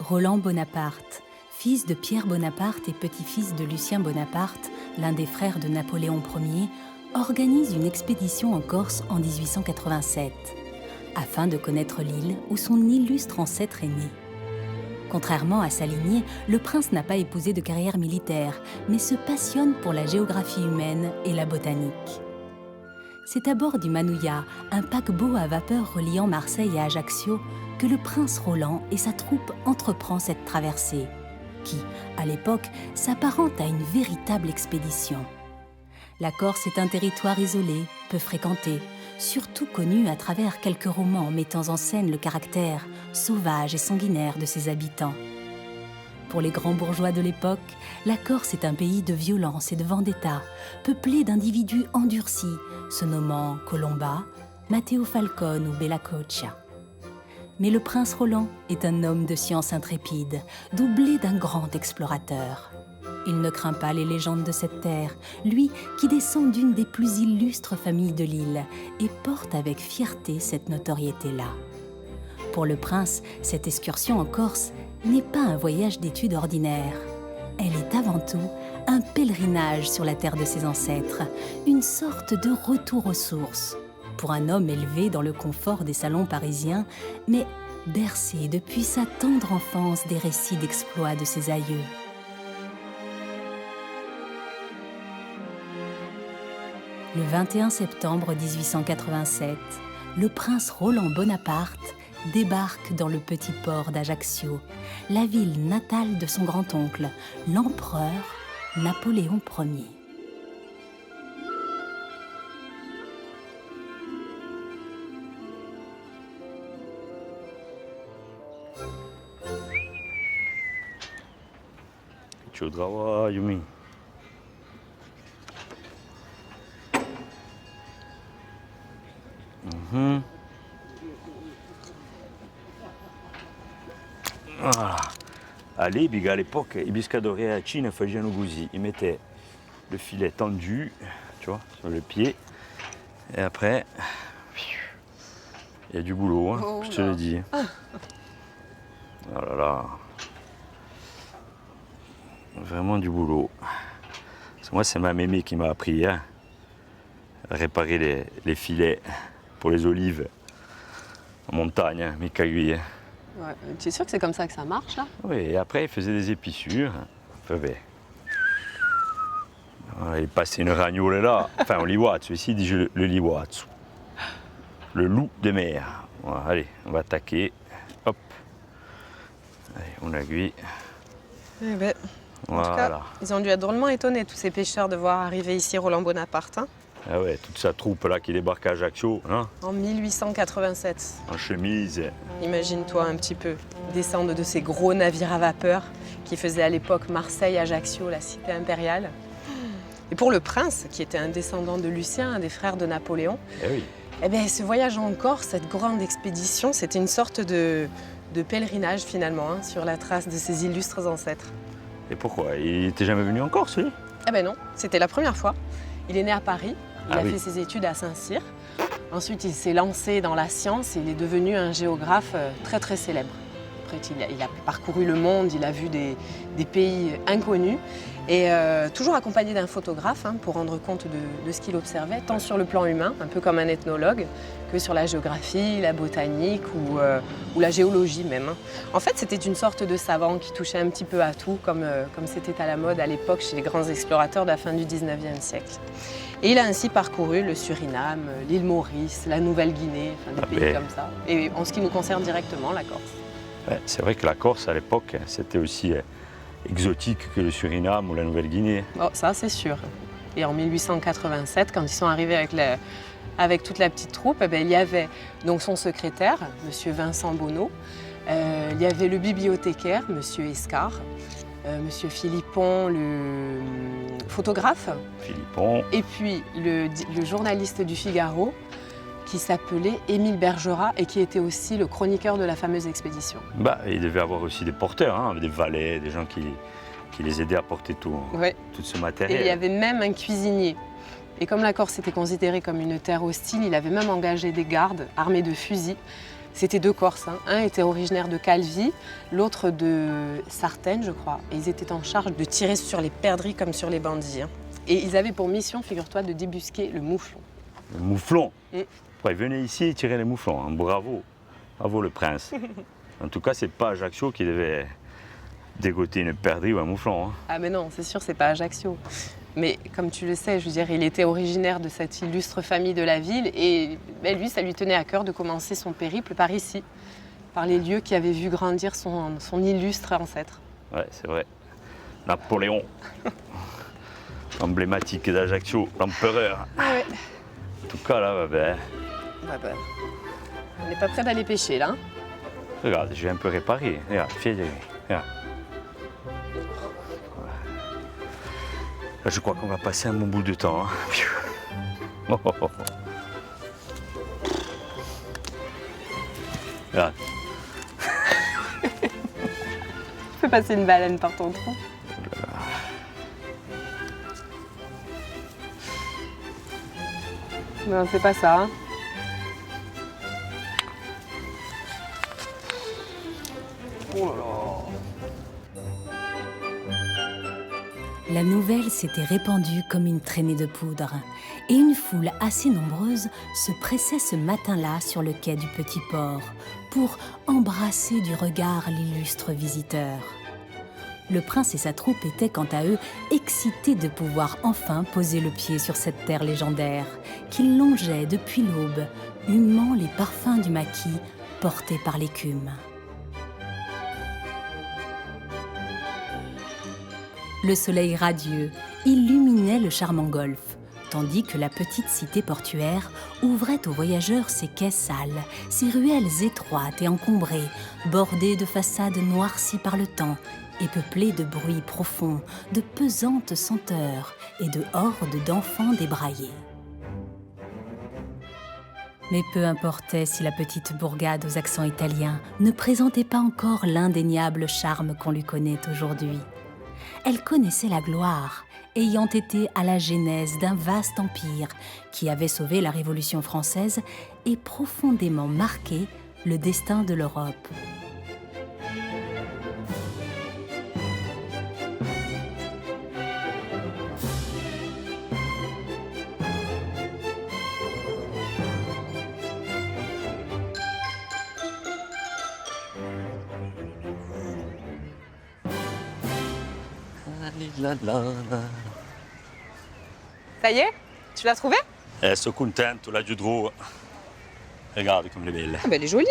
Roland Bonaparte, fils de Pierre Bonaparte et petit-fils de Lucien Bonaparte, l'un des frères de Napoléon Ier, organise une expédition en Corse en 1887, afin de connaître l'île où son illustre ancêtre est né. Contrairement à sa lignée, le prince n'a pas épousé de carrière militaire, mais se passionne pour la géographie humaine et la botanique. C'est à bord du Manouillat, un paquebot à vapeur reliant Marseille à Ajaccio, que le prince Roland et sa troupe entreprend cette traversée, qui, à l'époque, s'apparente à une véritable expédition. La Corse est un territoire isolé, peu fréquenté, surtout connu à travers quelques romans mettant en scène le caractère sauvage et sanguinaire de ses habitants. Pour les grands bourgeois de l'époque, la Corse est un pays de violence et de vendetta, peuplé d'individus endurcis, se nommant Colomba, Matteo Falcone ou Bella Coccia. Mais le prince Roland est un homme de science intrépide, doublé d'un grand explorateur. Il ne craint pas les légendes de cette terre, lui qui descend d'une des plus illustres familles de l'île et porte avec fierté cette notoriété-là. Pour le prince, cette excursion en Corse n'est pas un voyage d'études ordinaire. Elle est avant tout un pèlerinage sur la terre de ses ancêtres, une sorte de retour aux sources. Pour un homme élevé dans le confort des salons parisiens, mais bercé depuis sa tendre enfance des récits d'exploits de ses aïeux. Le 21 septembre 1887, le prince Roland Bonaparte débarque dans le petit port d'Ajaccio, la ville natale de son grand-oncle, l'empereur Napoléon Ier. Ci trovo Yumi. Ah. À Lebiga, à l'époque, i pescatori a Cine facevano così, ils mettaient le filet tendu, tu vois, sur le pied, et après, il y a du boulot, hein, je te le dis. Oh là là, vraiment du boulot. Moi, c'est ma mémé qui m'a appris à réparer les filets pour les olives en montagne, mes cailloux. Ouais. Tu es sûr que c'est comme ça que ça marche, là? Oui, et après, il faisait des épissures. Il passait une ragnole là. Enfin, un liwatsu. Ici, il dit le liwatsu. Le loup de mer. Voilà, allez, on va attaquer. Hop. Allez, on aiguille. Eh ben, en tout cas, ils ont dû être drôlement étonnés, tous ces pêcheurs, de voir arriver ici Roland Bonaparte. Hein. Ah ouais, toute sa troupe là qui débarque à Ajaccio, hein. En 1887. En chemise. Imagine-toi un petit peu, descendre de ces gros navires à vapeur qui faisaient à l'époque Marseille-Ajaccio, la cité impériale. Et pour le prince, qui était un descendant de Lucien, un des frères de Napoléon, eh bien, ce voyage en Corse, cette grande expédition, c'était une sorte de pèlerinage finalement, hein, sur la trace de ses illustres ancêtres. Et pourquoi? Il n'était jamais venu en Corse, lui? Eh ben non, c'était la première fois. Il est né à Paris, il a fait ses études à Saint-Cyr. Ensuite, il s'est lancé dans la science et il est devenu un géographe très très célèbre. Après, il a parcouru le monde, il a vu des pays inconnus et toujours accompagné d'un photographe hein, pour rendre compte de ce qu'il observait, tant sur le plan humain, un peu comme un ethnologue, que sur la géographie, la botanique ou la géologie même. Hein. En fait, c'était une sorte de savant qui touchait un petit peu à tout, comme c'était à la mode à l'époque chez les grands explorateurs de la fin du 19e siècle. Et il a ainsi parcouru le Suriname, l'île Maurice, la Nouvelle-Guinée, enfin, des pays comme ça. Et en ce qui nous concerne directement, la Corse. Ouais, c'est vrai que la Corse, à l'époque, c'était aussi exotique que le Suriname ou la Nouvelle-Guinée. Oh, ça, c'est sûr. Et en 1887, quand ils sont arrivés avec toute la petite troupe, eh bien, il y avait donc son secrétaire, M. Vincent Bonneau, il y avait le bibliothécaire, M. Escar, M. Philippon, le photographe, Philippon. Et puis le journaliste du Figaro, qui s'appelait Émile Bergerac et qui était aussi le chroniqueur de la fameuse expédition. Il devait avoir aussi des porteurs, hein, des valets, des gens qui les aidaient à porter tout ce matériel. Et il y avait même un cuisinier. Et comme la Corse était considérée comme une terre hostile, il avait même engagé des gardes armés de fusils C'était deux Corses, hein. Un était originaire de Calvi, l'autre de Sartène, je crois. Et ils étaient en charge de tirer sur les perdrix comme sur les bandits, hein. Et ils avaient pour mission, figure-toi, de débusquer le mouflon. Le mouflon. Mm. Ouais, venez ici et tirez les mouflons, hein. Bravo. Bravo le prince. En tout cas, c'est pas Ajaccio qui devait dégoter une perdrix ou un mouflon, hein. Ah mais non, c'est sûr, c'est pas Ajaccio. Mais comme tu le sais, je veux dire, il était originaire de cette illustre famille de la ville et ben, lui, ça lui tenait à cœur de commencer son périple par ici, par les lieux qui avaient vu grandir son illustre ancêtre. Ouais, c'est vrai. Napoléon. Emblématique d'Ajaccio, l'empereur. Ah ouais. En tout cas, là, ben, On n'est pas prêt d'aller pêcher, là, hein. regarde, j'ai un peu réparé. Regarde, fier, regarde. Là, je crois qu'on va passer un bon bout de temps, hein. Oh, oh, oh. Regarde. Tu peux passer une baleine par ton trou. Non, c'est pas ça, hein. Oh là là. La nouvelle s'était répandue comme une traînée de poudre, et une foule assez nombreuse se pressait ce matin-là sur le quai du petit port pour embrasser du regard l'illustre visiteur. Le prince et sa troupe étaient quant à eux excités de pouvoir enfin poser le pied sur cette terre légendaire qu'ils longeaient depuis l'aube, humant les parfums du maquis portés par l'écume. Le soleil radieux illuminait le charmant golfe, tandis que la petite cité portuaire ouvrait aux voyageurs ses quais sales, ses ruelles étroites et encombrées, bordées de façades noircies par le temps et peuplées de bruits profonds, de pesantes senteurs et de hordes d'enfants débraillés. Mais peu importait si la petite bourgade aux accents italiens ne présentait pas encore l'indéniable charme qu'on lui connaît aujourd'hui. Elle connaissait la gloire, ayant été à la genèse d'un vaste empire qui avait sauvé la Révolution française et profondément marqué le destin de l'Europe. Ça y est? Tu l'as trouvée? Elle se contente, la Giudro. Regarde comme elle est belle. Ah ben elle est jolie.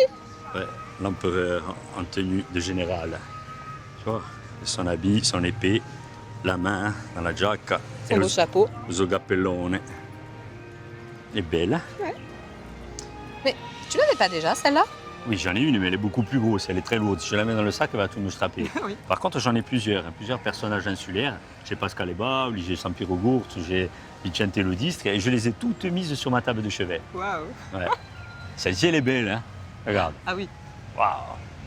Ouais, l'empereur en tenue de général. Tu vois, son habit, son épée, la main dans la giacca. Son beau chapeau. Le cappellone. Elle est belle. Ouais. Mais tu l'avais pas déjà, celle-là? Oui, j'en ai une, mais elle est beaucoup plus grosse, elle est très lourde. Si je la mets dans le sac, elle va tout me strapper. Oui. Par contre, j'en ai plusieurs personnages insulaires. J'ai Pascal Eba, j'ai Sampirogourt, j'ai Vicente Lodistre, et je les ai toutes mises sur ma table de chevet. Waouh. Ouais. Celle-ci, elle est belle, hein. Regarde. Ah oui. Waouh.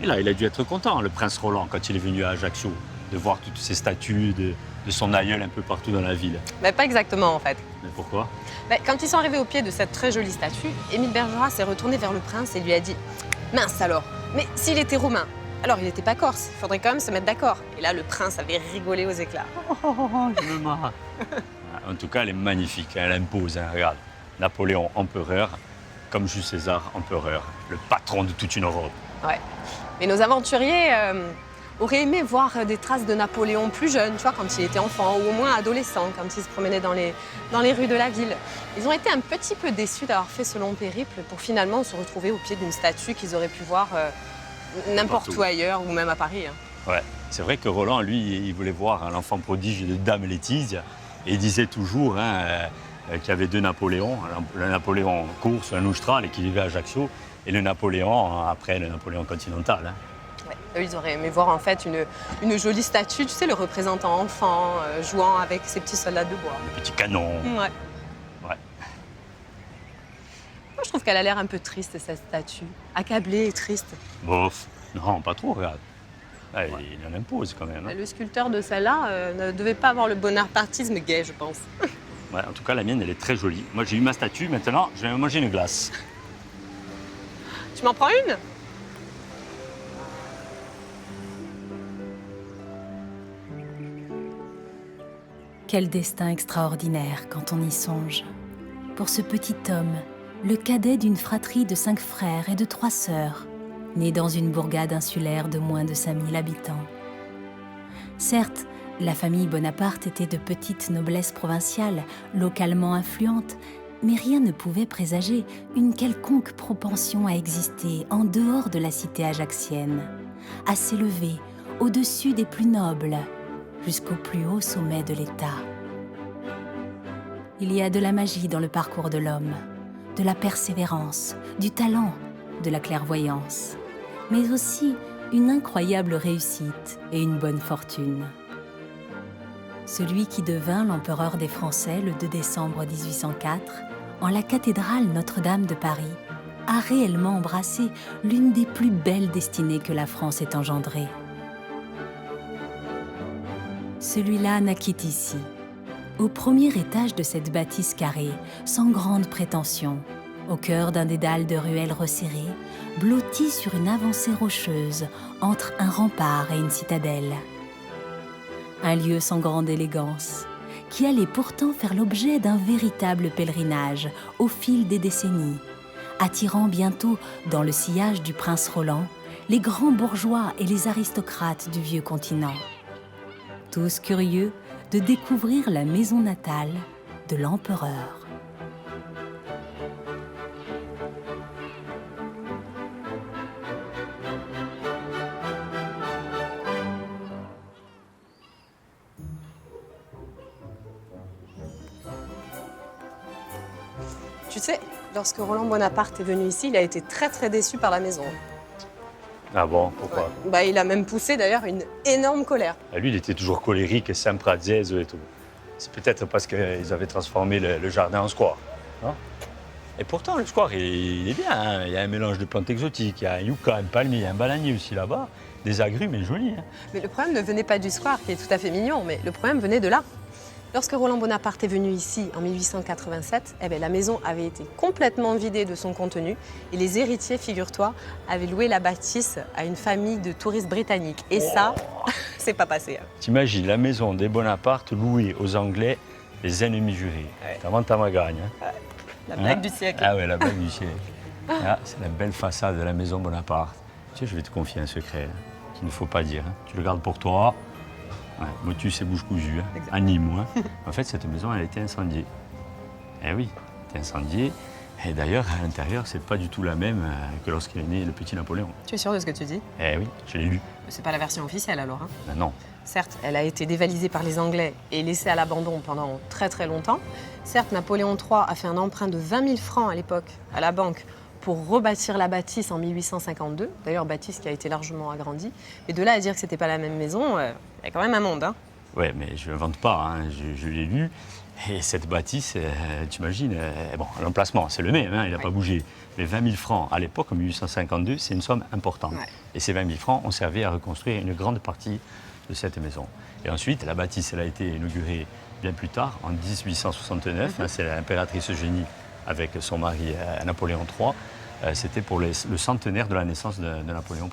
Et là, il a dû être content, le prince Roland, quand il est venu à Ajaccio, de voir toutes ces statues de son aïeul un peu partout dans la ville. Mais pas exactement en fait. Mais pourquoi? Quand ils sont arrivés au pied de cette très jolie statue, Émile Bergerac s'est retourné vers le prince et lui a dit « Mince alors, mais s'il était roumain, alors il n'était pas corse, il faudrait quand même se mettre d'accord. » Et là, le prince avait rigolé aux éclats. Je me marre. En tout cas, elle est magnifique, elle impose, hein. Regarde. Napoléon, empereur, comme Jules César, empereur, le patron de toute une Europe. Ouais. Mais nos aventuriers auraient aimé voir des traces de Napoléon plus jeune, tu vois, quand il était enfant, ou au moins adolescent, quand il se promenait dans les rues de la ville. Ils ont été un petit peu déçus d'avoir fait ce long périple pour finalement se retrouver au pied d'une statue qu'ils auraient pu voir n'importe où ailleurs, ou même à Paris, hein. Ouais, c'est vrai que Roland, lui, il voulait voir l'enfant prodige de Dame Laetitia, et il disait toujours qu'il y avait deux Napoléons, le Napoléon Course, un Austral, et qui vivait à Ajaccio, et le Napoléon, après le Napoléon continental. Hein. Ouais. Eux, ils auraient aimé voir en fait une jolie statue, tu sais, le représentant enfant, jouant avec ses petits soldats de bois. Le petit canon. Ouais. Ouais. Moi, je trouve qu'elle a l'air un peu triste, cette statue. Accablée et triste. Bof, non, pas trop, regarde. Ouais, il en impose quand même. Hein. Le sculpteur de celle-là ne devait pas avoir le bonapartisme gay, je pense. Ouais, en tout cas, la mienne, elle est très jolie. Moi, j'ai eu ma statue, maintenant, je vais manger une glace. Tu m'en prends une? Quel destin extraordinaire quand on y songe. Pour ce petit homme, le cadet d'une fratrie de 5 frères et de 3 sœurs, né dans une bourgade insulaire de moins de 5000 habitants. Certes, la famille Bonaparte était de petite noblesse provinciale, localement influente, mais rien ne pouvait présager une quelconque propension à exister en dehors de la cité ajaxienne, à s'élever au-dessus des plus nobles, jusqu'au plus haut sommet de l'État. Il y a de la magie dans le parcours de l'homme, de la persévérance, du talent, de la clairvoyance, mais aussi une incroyable réussite et une bonne fortune. Celui qui devint l'empereur des Français le 2 décembre 1804, en la cathédrale Notre-Dame de Paris, a réellement embrassé l'une des plus belles destinées que la France ait engendrées. Celui-là naquit ici, au premier étage de cette bâtisse carrée, sans grande prétention, au cœur d'un dédale de ruelles resserrées, blotti sur une avancée rocheuse entre un rempart et une citadelle. Un lieu sans grande élégance, qui allait pourtant faire l'objet d'un véritable pèlerinage au fil des décennies, attirant bientôt, dans le sillage du prince Roland, les grands bourgeois et les aristocrates du vieux continent. Tous curieux de découvrir la maison natale de l'empereur. Tu sais, lorsque Roland Bonaparte est venu ici, il a été très très déçu par la maison. Ah bon, pourquoi? Il a même poussé d'ailleurs une énorme colère. Lui, il était toujours colérique et sympathique et tout. C'est peut-être parce qu'ils avaient transformé le jardin en square. Non? Et pourtant, le square, il est bien. Hein. Il y a un mélange de plantes exotiques. Il y a un yucca, un palmier, il y a un bananier aussi là-bas. Des agrumes, mais joli. Hein. Mais le problème ne venait pas du square, qui est tout à fait mignon, mais le problème venait de là. Lorsque Roland Bonaparte est venu ici en 1887, la maison avait été complètement vidée de son contenu et les héritiers, figure-toi, avaient loué la bâtisse à une famille de touristes britanniques. Et ça, c'est pas passé. Hein. T'imagines la maison des Bonaparte louée aux Anglais, les ennemis jurés. Ouais. T'as vendu ta magagne. Hein. La blague du siècle. Ah ouais, la blague du siècle. Ah, c'est la belle façade de la maison Bonaparte. Tu sais, je vais te confier un secret hein, qu'il ne faut pas dire. Hein. Tu le gardes pour toi. Ouais, motus et bouche cousue, hein. Anime-moi. En fait, cette maison, elle a été incendiée. Eh oui, elle a été incendiée. Et d'ailleurs, à l'intérieur, c'est pas du tout la même que lorsqu'il est né le petit Napoléon. Tu es sûr de ce que tu dis? Eh oui, je l'ai lu. C'est pas la version officielle alors. Hein. Ben non. Certes, elle a été dévalisée par les Anglais et laissée à l'abandon pendant très très longtemps. Certes, Napoléon III a fait un emprunt de 20 000 francs à l'époque à la banque pour rebâtir la bâtisse en 1852. D'ailleurs, bâtisse qui a été largement agrandie. Mais de là à dire que c'était pas la même maison, il y a quand même un monde. Hein. Ouais, mais je n'invente pas, hein. Je l'ai lu. Et cette bâtisse, tu imagines, bon, l'emplacement, c'est le même, hein, il n'a pas bougé. Mais 20 000 francs à l'époque, en 1852, c'est une somme importante. Ouais. Et ces 20 000 francs ont servi à reconstruire une grande partie de cette maison. Et ensuite, la bâtisse, elle a été inaugurée bien plus tard, en 1869. Hein, c'est l'impératrice Eugénie avec son mari Napoléon III. C'était pour le centenaire de la naissance de Napoléon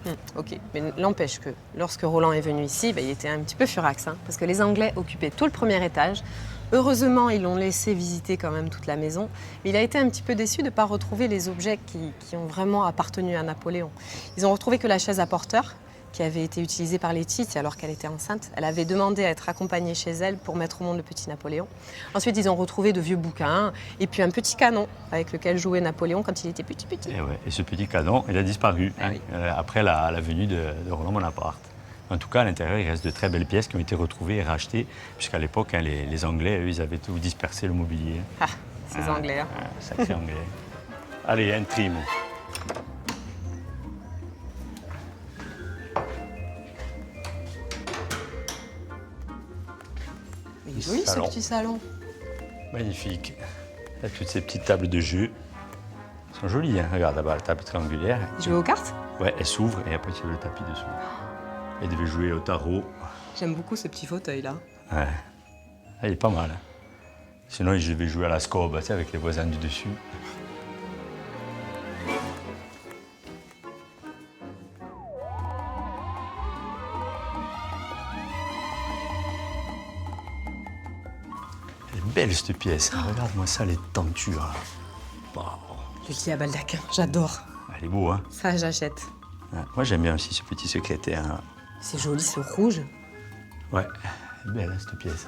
Ier. Ok, mais n'empêche que lorsque Roland est venu ici, il était un petit peu furax, hein, parce que les Anglais occupaient tout le premier étage. Heureusement, ils l'ont laissé visiter quand même toute la maison, mais il a été un petit peu déçu de ne pas retrouver les objets qui ont vraiment appartenu à Napoléon. Ils ont retrouvé que la chaise à porteur, qui avait été utilisée par Laetitia alors qu'elle était enceinte. Elle avait demandé à être accompagnée chez elle pour mettre au monde le petit Napoléon. Ensuite, ils ont retrouvé de vieux bouquins et puis un petit canon avec lequel jouait Napoléon quand il était petit. Et ce petit canon, il a disparu après la venue de Roland Bonaparte. En tout cas, à l'intérieur, il reste de très belles pièces qui ont été retrouvées et rachetées, puisqu'à l'époque, les Anglais, eux, ils avaient tout dispersé, le mobilier. Ah, ces Anglais. Hein. Sacré Anglais. Allez, un trim. Il est joli ce petit salon. Magnifique. Il y a toutes ces petites tables de jeu. Elles sont jolies, hein. Regarde là-bas, la table triangulaire. Jouer aux cartes? Ouais, elle s'ouvre et après tu as le tapis dessous. Elle devait jouer au tarot. J'aime beaucoup ce petit fauteuil-là. Ouais. Ah, il est pas mal. Hein. Sinon, je vais jouer à la scobe, tu sais, avec les voisins du dessus. cette pièce. Regarde-moi ça, les tentures. Là. Wow. Le lit à baldaquin, j'adore. Elle est beau, hein? Ça, j'achète. Ouais, moi, j'aime bien aussi ce petit secrétaire. Hein. C'est joli, ce rouge. Ouais, elle est belle, hein, cette pièce.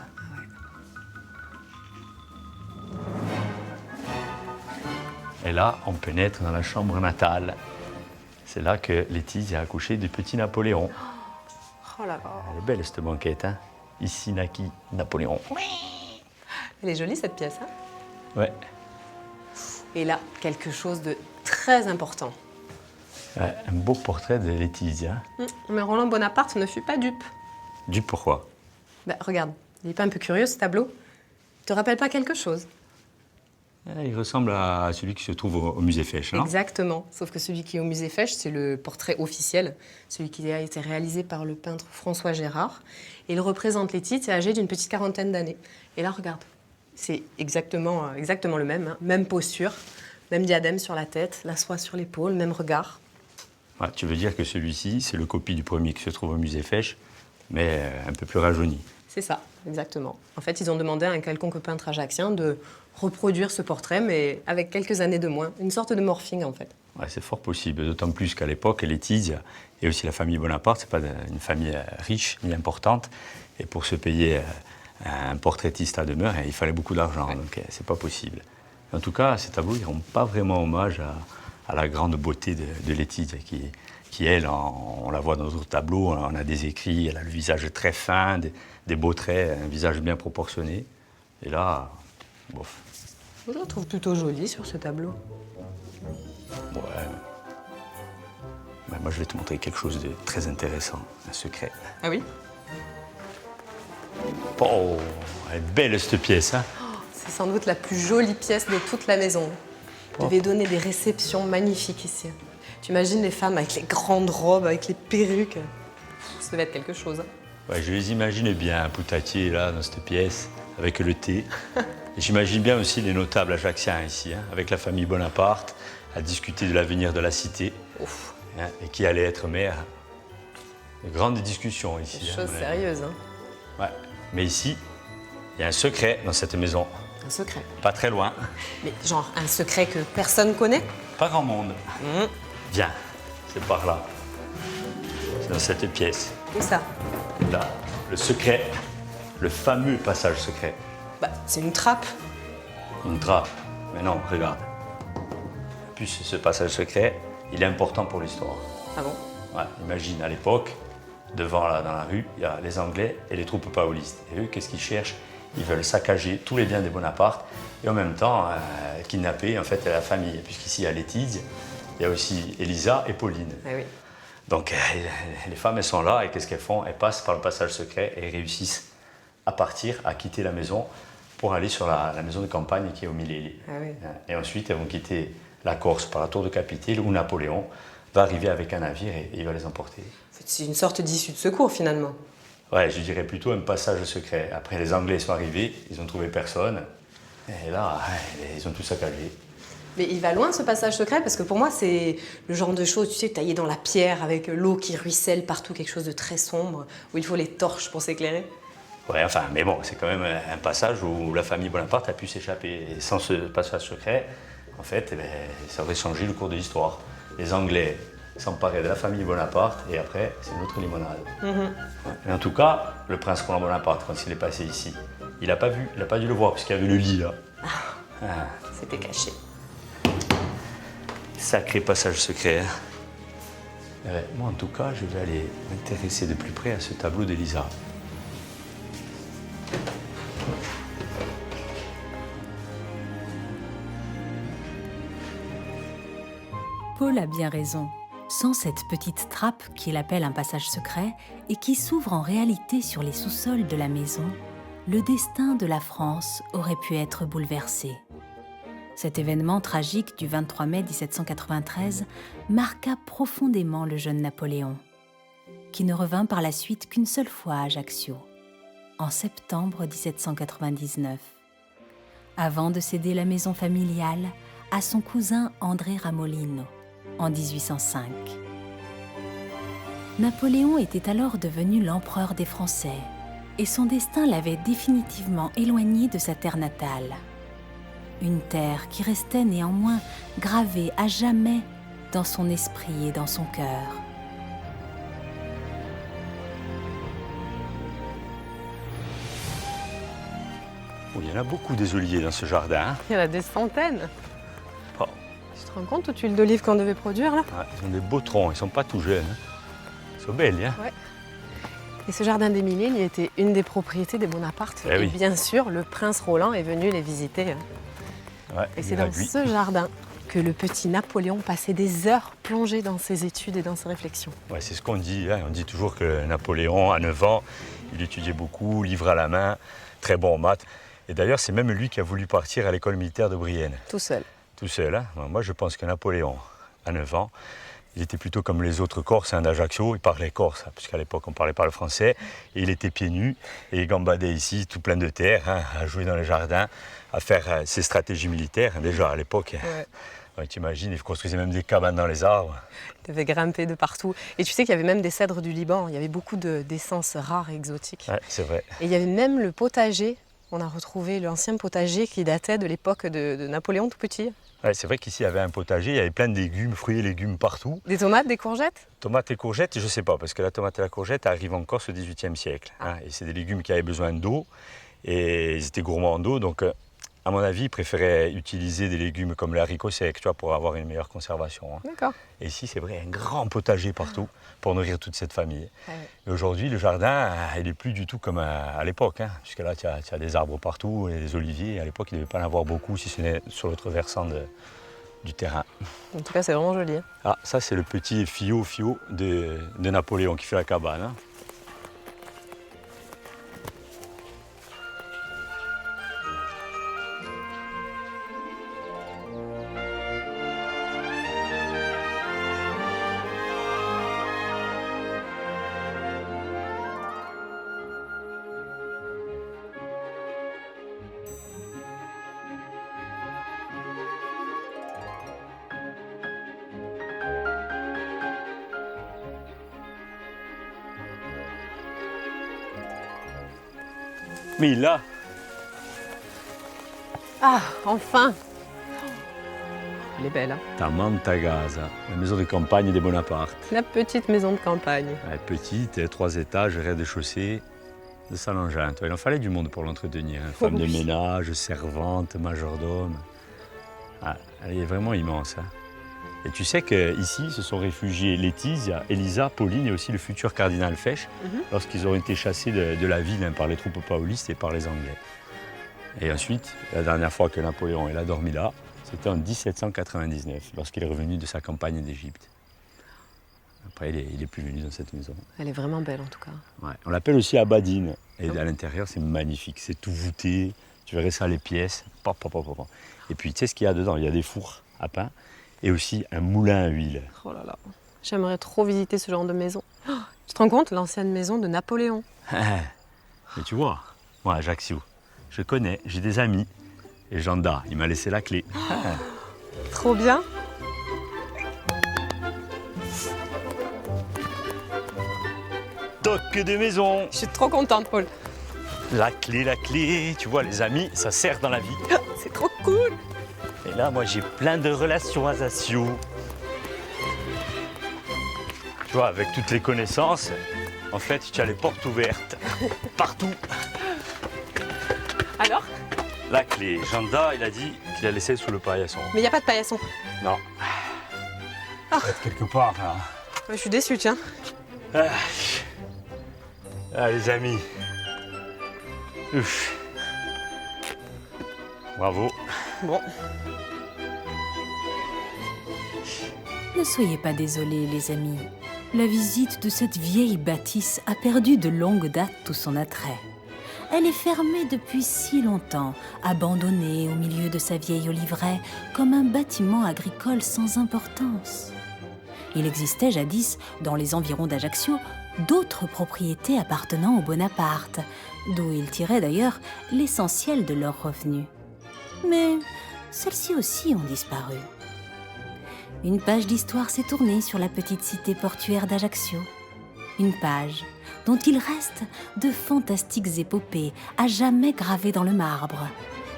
Et là, on pénètre dans la chambre natale. C'est là que Laetitia a accouché du petit Napoléon. Oh là là. Elle est belle, cette banquette, hein? Ici naquit Napoléon. Elle est jolie, cette pièce, hein? Ouais. Et là, quelque chose de très important. Ouais, un beau portrait de Laetitia. Mais Roland Bonaparte ne fut pas dupe. Du pourquoi? Bah, regarde, il n'est pas un peu curieux, ce tableau? Il te rappelle pas quelque chose? Il ressemble à celui qui se trouve au musée Fesch, non? Exactement, sauf que celui qui est au musée Fesch, c'est le portrait officiel, celui qui a été réalisé par le peintre François Gérard. Et il représente Laetitia âgée d'une petite quarantaine d'années. Et là, regarde, c'est exactement le même, hein. Même posture, même diadème sur la tête, la soie sur l'épaule, même regard. Ouais, tu veux dire que celui-ci, c'est le copie du premier qui se trouve au musée Fesch, mais un peu plus rajeuni. C'est ça, exactement. En fait, ils ont demandé à un quelconque peintre ajaccien de reproduire ce portrait, mais avec quelques années de moins. Une sorte de morphing, en fait. Ouais, c'est fort possible, d'autant plus qu'à l'époque, Laetitia et aussi la famille Bonaparte, c'est pas une famille riche ni importante. Et pour se payer un portraitiste à demeure, il fallait beaucoup d'argent, ouais. Donc c'est pas possible. En tout cas, ces tableaux, ils ne rendent pas vraiment hommage à la grande beauté de Laetitia, qui elle, on la voit dans d'autres tableaux, on a des écrits, elle a le visage très fin, des beaux traits, un visage bien proportionné. Et là, bof. Je la trouve plutôt jolie sur ce tableau. Ouais. Ben, moi, je vais te montrer quelque chose de très intéressant, un secret. Ah oui? Oh, elle est belle, cette pièce, hein? Oh, c'est sans doute la plus jolie pièce de toute la maison. Vous devez donner des réceptions magnifiques ici. Tu imagines les femmes avec les grandes robes, avec les perruques. Ça devait être quelque chose. Ouais, je les imagine bien, Poutatier, là, dans cette pièce, avec le thé. Et j'imagine bien aussi les notables ajacciens ici, hein, avec la famille Bonaparte, à discuter de l'avenir de la cité. Ouf. Hein, et qui allait être maire. De grandes discussions ici. Des choses sérieuses, hein. Ouais. Mais ici, il y a un secret dans cette maison. Un secret. Pas très loin. Mais genre un secret que personne connaît? Pas grand monde. Viens, c'est par là. C'est dans cette pièce. Où ça? Là, le secret, le fameux passage secret. Bah, c'est une trappe. Une trappe. Mais non, regarde. En plus, ce passage secret, il est important pour l'histoire. Ah bon? Ouais, imagine, à l'époque, devant là, dans la rue, il y a les Anglais et les troupes paolistes. Et eux, qu'est-ce qu'ils cherchent? Ils veulent saccager tous les biens des Bonaparte et en même temps kidnapper en fait la famille. Puisqu'ici, il y a Laetitia, il y a aussi Elisa et Pauline. Ah oui. Donc les femmes, elles sont là et qu'est-ce qu'elles font? Elles passent par le passage secret et réussissent à partir, à quitter la maison pour aller sur la maison de campagne qui est au milieu. Ah oui. Et ensuite, elles vont quitter la Corse par la tour de Capitelle où Napoléon va arriver avec un navire et il va les emporter. C'est une sorte d'issue de secours finalement. Ouais, je dirais plutôt un passage secret. Après, les Anglais sont arrivés, ils ont trouvé personne. Et là, ils ont tout saccagé. Mais il va loin ce passage secret parce que pour moi c'est le genre de choses, tu sais, taillé dans la pierre avec l'eau qui ruisselle partout, quelque chose de très sombre, où il faut les torches pour s'éclairer. Ouais, enfin, mais bon, c'est quand même un passage où la famille Bonaparte a pu s'échapper. Et sans ce passage secret, en fait, eh bien, ça aurait changé le cours de l'histoire. Les Anglais s'emparaient de la famille Bonaparte et après, c'est notre limonade. Ouais. Mais en tout cas, le prince Roland Bonaparte, quand il est passé ici, il n'a pas vu, il n'a pas dû le voir parce qu'il y avait le lit là. C'était caché. Sacré passage secret. Hein. Moi, en tout cas, je vais aller m'intéresser de plus près à ce tableau d'Elisa. Paul a bien raison. Sans cette petite trappe qu'il appelle un passage secret et qui s'ouvre en réalité sur les sous-sols de la maison, le destin de la France aurait pu être bouleversé. Cet événement tragique du 23 mai 1793 marqua profondément le jeune Napoléon, qui ne revint par la suite qu'une seule fois à Ajaccio, en septembre 1799, avant de céder la maison familiale à son cousin André Ramolino en 1805. Napoléon était alors devenu l'empereur des Français, et son destin l'avait définitivement éloigné de sa terre natale. Une terre qui restait néanmoins gravée à jamais dans son esprit et dans son cœur. Oh, il y en a beaucoup des oliviers dans ce jardin. Hein. Il y en a des centaines. Oh. Tu te rends compte toute l'huile d'olive qu'on devait produire là? Ouais, ils ont des beaux troncs, ils sont pas tout jeunes. Hein. Ils sont belles, hein. Ouais. Et ce jardin des Mille Îles, il était une des propriétés des Bonaparte. Eh oui. Bien sûr, le prince Roland est venu les visiter. Ouais, et c'est dans ce jardin que le petit Napoléon passait des heures plongé dans ses études et dans ses réflexions. Ouais, c'est ce qu'on dit. Hein. On dit toujours que Napoléon, à 9 ans, il étudiait beaucoup, livre à la main, très bon en maths. Et d'ailleurs, c'est même lui qui a voulu partir à l'école militaire de Brienne. Tout seul. Tout seul. Hein. Moi, je pense que Napoléon, à 9 ans, il était plutôt comme les autres Corses, d'Ajaccio. Il parlait corse, puisqu'à l'époque, on ne parlait pas le français. Et il était pieds nus et il gambadait ici, tout plein de terre, hein, à jouer dans les jardins, à faire ses stratégies militaires. Déjà, à l'époque, ouais. T'imagines, il construisait même des cabanes dans les arbres. Il devait grimper de partout. Et tu sais qu'il y avait même des cèdres du Liban. Il y avait beaucoup d'essences rares et exotiques. Ouais, c'est vrai. Et il y avait même le potager. On a retrouvé l'ancien potager qui datait de l'époque de Napoléon tout petit. Ouais, c'est vrai qu'ici, il y avait un potager, il y avait plein de légumes, fruits et légumes partout. Des tomates, des courgettes? Tomates et courgettes, je ne sais pas, parce que la tomate et la courgette arrivent encore au XVIIIe siècle. Hein, et c'est des légumes qui avaient besoin d'eau, et ils étaient gourmands en eau, donc à mon avis, ils préféraient utiliser des légumes comme les haricots secs, tu vois, pour avoir une meilleure conservation. Hein. D'accord. Et ici, c'est vrai, un grand potager partout pour nourrir toute cette famille. Ouais. Et aujourd'hui, le jardin, il n'est plus du tout comme à l'époque, hein, puisque là, tu as des arbres partout et des oliviers. À l'époque, il ne devait pas en avoir beaucoup, si ce n'est sur l'autre versant du terrain. En tout cas, c'est vraiment joli. Hein. Ah, ça, c'est le petit Fio de Napoléon qui fait la cabane. Hein. Mais là, Ah, enfin! Elle est belle, hein? ta Mantagasa, la maison de campagne des Bonaparte. La petite maison de campagne. Ouais, petite, 3 étages, rez-de-chaussée, de salle engin. Il en fallait du monde pour l'entretenir. Hein. Femme de ménage, servante, majordome. Ah, elle est vraiment immense. Hein. Et tu sais qu'ici se sont réfugiés Laetitia, Elisa, Pauline et aussi le futur cardinal Fesch lorsqu'ils ont été chassés de la ville hein, par les troupes paolistes et par les Anglais. Et ensuite, la dernière fois que Napoléon a dormi là, c'était en 1799, lorsqu'il est revenu de sa campagne d'Égypte. Après, il est plus venu dans cette maison. Elle est vraiment belle en tout cas. Ouais. On l'appelle aussi Abadine. Et à l'intérieur, c'est magnifique, c'est tout voûté. Tu verrais ça, les pièces. Et puis, tu sais ce qu'il y a dedans? Il y a des fours à pain et aussi un moulin à huile. Oh là là, j'aimerais trop visiter ce genre de maison. Oh, tu te rends compte, l'ancienne maison de Napoléon? Mais tu vois, moi, Ajaccio, je connais, j'ai des amis. Et Janda, il m'a laissé la clé. Trop bien. Toc de maison. Je suis trop contente, Paul. La clé, tu vois, les amis, ça sert dans la vie. C'est trop cool. Et là, moi, j'ai plein de relations à Ajaccio. Tu vois, avec toutes les connaissances, en fait, tu as les portes ouvertes. Partout. Alors? La clé. Janda, il a dit qu'il la laissé sous le paillasson. Mais il n'y a pas de paillasson. Non. Ah. Quelque part, là. Je suis déçue, tiens. Ah, les amis. Ouf. Bravo. Bon. Ne soyez pas désolés, les amis. La visite de cette vieille bâtisse a perdu de longue date tout son attrait. Elle est fermée depuis si longtemps, abandonnée au milieu de sa vieille oliveraie, comme un bâtiment agricole sans importance. Il existait jadis, dans les environs d'Ajaccio, d'autres propriétés appartenant aux Bonaparte, d'où ils tiraient d'ailleurs l'essentiel de leurs revenus. Mais celles-ci aussi ont disparu. Une page d'histoire s'est tournée sur la petite cité portuaire d'Ajaccio. Une page dont il reste de fantastiques épopées à jamais gravées dans le marbre,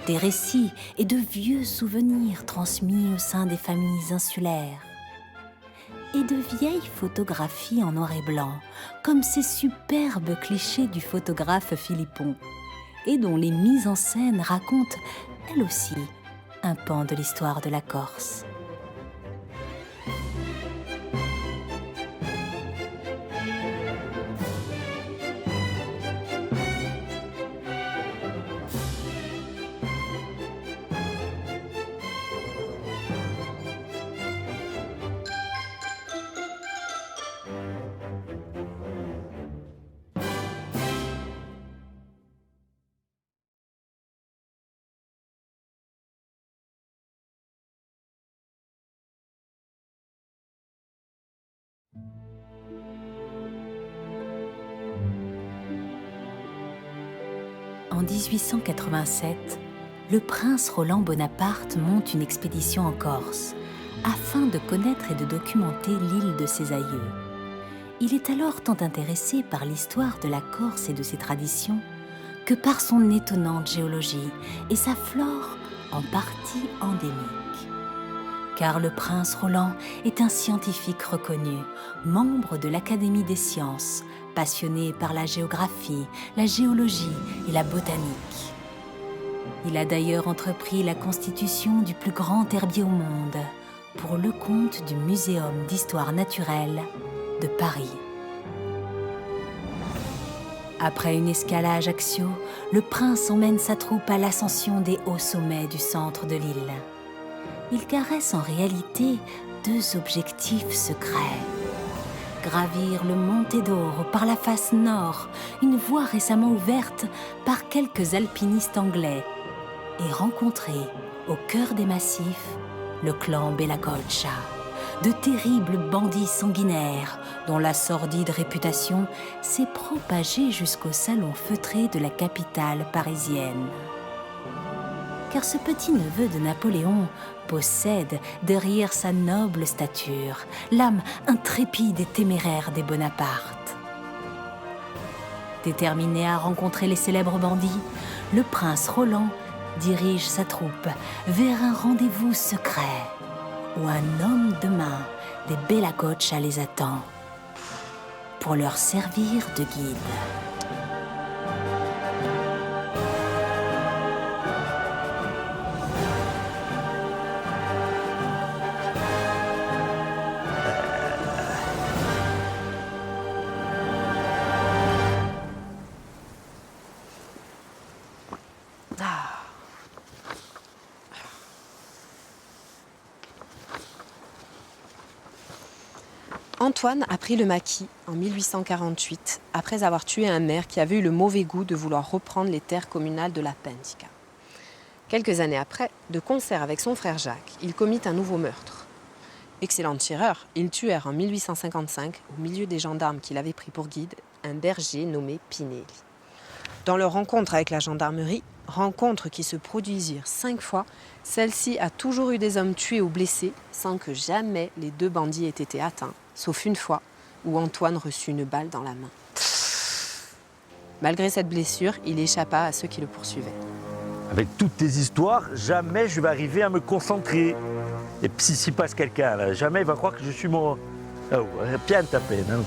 des récits et de vieux souvenirs transmis au sein des familles insulaires, et de vieilles photographies en noir et blanc, comme ces superbes clichés du photographe Philippon, et dont les mises en scène racontent, elles aussi, un pan de l'histoire de la Corse. En 1887, le prince Roland Bonaparte monte une expédition en Corse afin de connaître et de documenter l'île de ses aïeux. Il est alors tant intéressé par l'histoire de la Corse et de ses traditions que par son étonnante géologie et sa flore en partie endémique. Car le prince Roland est un scientifique reconnu, membre de l'Académie des sciences, passionné par la géographie, la géologie et la botanique. Il a d'ailleurs entrepris la constitution du plus grand herbier au monde pour le compte du Muséum d'histoire naturelle de Paris. Après une escale à Ajaccio, le prince emmène sa troupe à l'ascension des hauts sommets du centre de l'île. Il caresse en réalité deux objectifs secrets. Gravir le Monte d'Oro par la face nord, une voie récemment ouverte par quelques alpinistes anglais, et rencontrer au cœur des massifs le clan Bella Goccia, de terribles bandits sanguinaires dont la sordide réputation s'est propagée jusqu'au salon feutré de la capitale parisienne. Car ce petit neveu de Napoléon possède derrière sa noble stature l'âme intrépide et téméraire des Bonaparte. Déterminé à rencontrer les célèbres bandits, le prince Roland dirige sa troupe vers un rendez-vous secret où un homme de main des Bella Goccia les attend pour leur servir de guide. Antoine a pris le maquis en 1848 après avoir tué un maire qui avait eu le mauvais goût de vouloir reprendre les terres communales de la Pentica. Quelques années après, de concert avec son frère Jacques, il commit un nouveau meurtre. Excellent tireur, ils tuèrent en 1855, au milieu des gendarmes qu'il avait pris pour guide, un berger nommé Pinelli. Dans leur rencontre avec la gendarmerie, rencontres qui se produisirent 5 fois, celle-ci a toujours eu des hommes tués ou blessés sans que jamais les deux bandits aient été atteints, sauf une fois où Antoine reçut une balle dans la main. Malgré cette blessure, il échappa à ceux qui le poursuivaient. Avec toutes tes histoires, jamais je vais arriver à me concentrer. Et puis s'il passe quelqu'un, là, jamais il va croire que je suis mort. Oh, bien ta peine. Hein.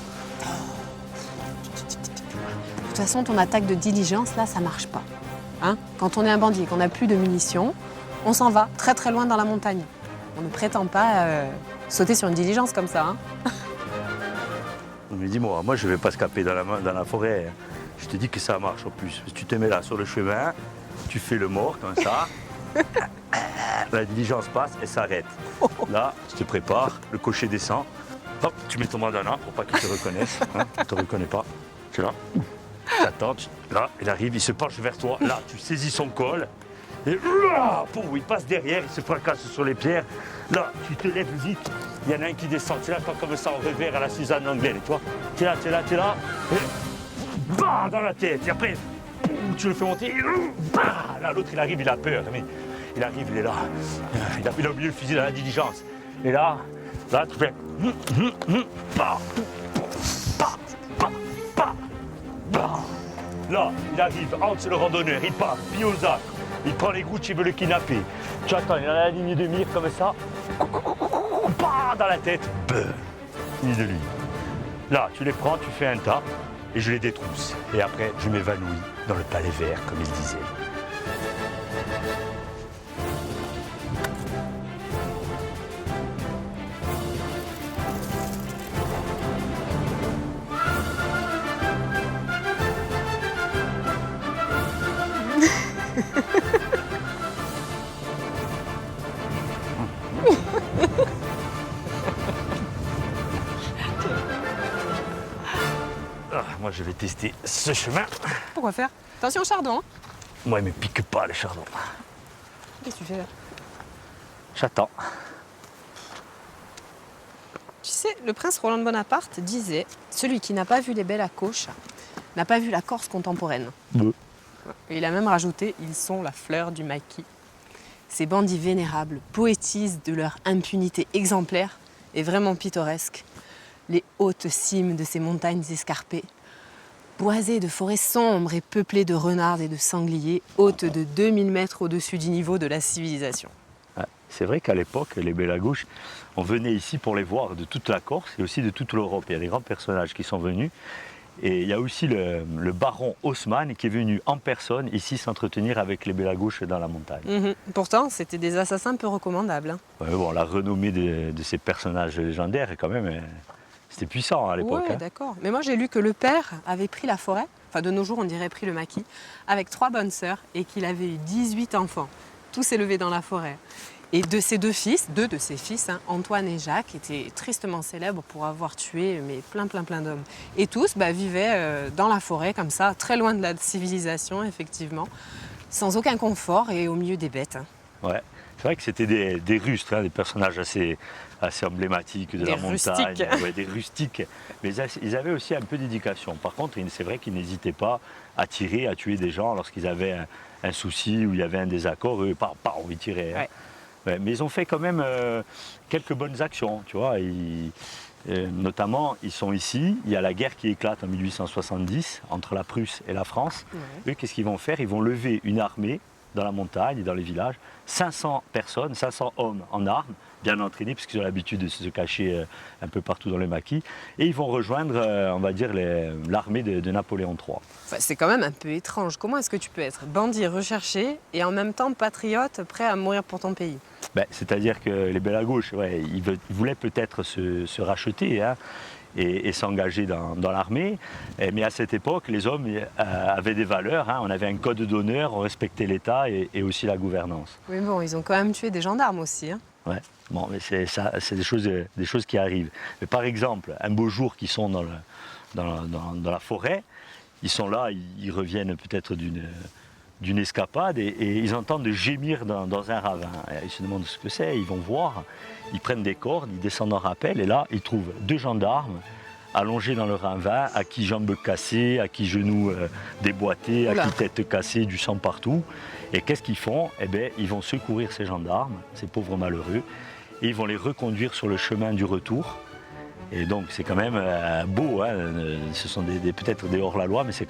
De toute façon, ton attaque de diligence, là, ça marche pas. Hein? Quand on est un bandit et qu'on n'a plus de munitions, on s'en va très très loin dans la montagne. On ne prétend pas sauter sur une diligence comme ça. Hein? Mais dis-moi, moi je vais pas escaper dans la forêt. Hein. Je te dis que ça marche en plus. Tu te mets là sur le chemin, tu fais le mort comme ça. La diligence passe et s'arrête. Là, tu te prépares, le cocher descend. Hop, tu mets ton bandana pour pas qu'il te reconnaisse. Hein, il ne te reconnaît pas. Tu es là. T'attends, là, il arrive, il se penche vers toi. Là, tu saisis son col. Et là, il passe derrière, il se fracasse sur les pierres. Là, tu te lèves vite. Il y en a un qui descend. Tu es là, comme ça, en revers à la Suzanne Anglaise. Et toi, tu es là. Et bah, dans la tête. Et après, tu le fais monter. Et bah, là, l'autre, il arrive, il a peur. Mais il arrive, il est là. Il a oublié le fusil dans la diligence. Et là, tu fais. Là, il arrive, Hans le randonneur, il part, pied aux arbres. Il prend les gouttes, il veut le kidnapper. Tu attends, il a la ligne de mire comme ça. Bah, dans la tête. Ni de lui. Là, tu les prends, tu fais un tas et je les détrousse. Et après, je m'évanouis dans le palais vert, comme il disait. Moi, je vais tester ce chemin. Pourquoi faire? Attention au chardon. Hein. Moi, il me pique pas les chardons. Qu'est-ce que tu fais là? J'attends. Tu sais, le prince Roland de Bonaparte disait « Celui qui n'a pas vu les belles à Cauche n'a pas vu la Corse contemporaine. » Et il a même rajouté « Ils sont la fleur du maquis. » Ces bandits vénérables poétisent de leur impunité exemplaire et vraiment pittoresque les hautes cimes de ces montagnes escarpées, boisées de forêts sombres et peuplées de renards et de sangliers, hautes de 2000 mètres au-dessus du niveau de la civilisation. C'est vrai qu'à l'époque, les Bella-Gauche, on venait ici pour les voir de toute la Corse et aussi de toute l'Europe. Il y a des grands personnages qui sont venus. Et il y a aussi le baron Haussmann qui est venu en personne ici s'entretenir avec les Bella-Gauche dans la montagne. Pourtant, c'était des assassins peu recommandables. Hein. Ouais, bon, la renommée de ces personnages légendaires, quand même, c'était puissant à l'époque. Oui, d'accord. Mais moi, j'ai lu que le père avait pris la forêt, enfin de nos jours, on dirait pris le maquis, avec 3 bonnes sœurs et qu'il avait eu 18 enfants, tous élevés dans la forêt. Et de ses deux de ses fils, hein, Antoine et Jacques, étaient tristement célèbres pour avoir tué plein d'hommes. Et tous vivaient dans la forêt, comme ça, très loin de la civilisation, effectivement, sans aucun confort et au milieu des bêtes. Hein. Ouais, c'est vrai que c'était des rustres, hein, des personnages assez emblématiques de la montagne. Ouais, des rustiques. Mais ils avaient aussi un peu d'éducation. Par contre, c'est vrai qu'ils n'hésitaient pas à tirer, à tuer des gens lorsqu'ils avaient un souci ou il y avait un désaccord. Eux, ils tiraient. Hein. Ouais. Ouais, mais ils ont fait quand même quelques bonnes actions, tu vois. Notamment, ils sont ici, il y a la guerre qui éclate en 1870 entre la Prusse et la France. Ouais. Eux, qu'est-ce qu'ils vont faire? Ils vont lever une armée dans la montagne et dans les villages, 500 personnes, 500 hommes en armes, bien entraînés, puisqu'ils ont l'habitude de se cacher un peu partout dans le maquis, et ils vont rejoindre, on va dire, l'armée de Napoléon III. Enfin, c'est quand même un peu étrange. Comment est-ce que tu peux être bandit recherché et en même temps patriote, prêt à mourir pour ton pays? C'est-à-dire que les Bella-Gauche, ouais, ils voulaient peut-être se racheter, hein, et s'engager dans l'armée. Mais à cette époque, les hommes avaient des valeurs. Hein. On avait un code d'honneur, on respectait l'État et aussi la gouvernance. Oui, bon, ils ont quand même tué des gendarmes aussi. Hein. Ouais. Bon, mais c'est des choses qui arrivent. Mais par exemple, un beau jour qu'ils sont dans la forêt, ils sont là, ils reviennent peut-être d'une escapade et ils entendent gémir dans un ravin. Et ils se demandent ce que c'est, ils vont voir, ils prennent des cordes, ils descendent en rappel et là, ils trouvent 2 gendarmes allongés dans le ravin, à qui jambes cassées, à qui genoux déboîtés, à qui tête cassée, du sang partout. Et qu'est-ce qu'ils font? Eh bien, ils vont secourir ces gendarmes, ces pauvres malheureux, et ils vont les reconduire sur le chemin du retour. Et donc c'est quand même beau, hein. Ce sont peut-être des hors-la-loi, mais ce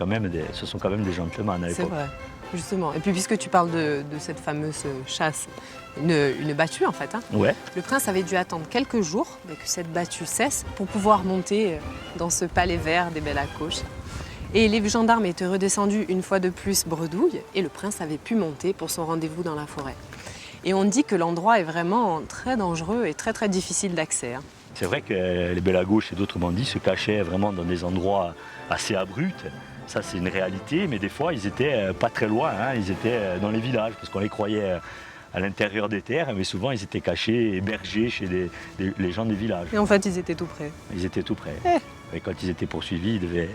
sont quand même des gentlemen à l'époque. C'est vrai, justement. Et puis puisque tu parles de cette fameuse chasse, une battue en fait, hein, ouais. Le prince avait dû attendre quelques jours que cette battue cesse pour pouvoir monter dans ce palais vert des Bella-Gauche. Et les gendarmes étaient redescendus une fois de plus bredouille et le prince avait pu monter pour son rendez-vous dans la forêt. Et on dit que l'endroit est vraiment très dangereux et très difficile d'accès. Hein. C'est vrai que les Bella-Gauche et d'autres bandits se cachaient vraiment dans des endroits assez abrupts. Ça, c'est une réalité, mais des fois, ils étaient pas très loin. Hein. Ils étaient dans les villages, parce qu'on les croyait à l'intérieur des terres, mais souvent, ils étaient cachés, hébergés chez les gens des villages. Et en fait, ils étaient tout près. Ils étaient tout près. Et quand ils étaient poursuivis, ils devaient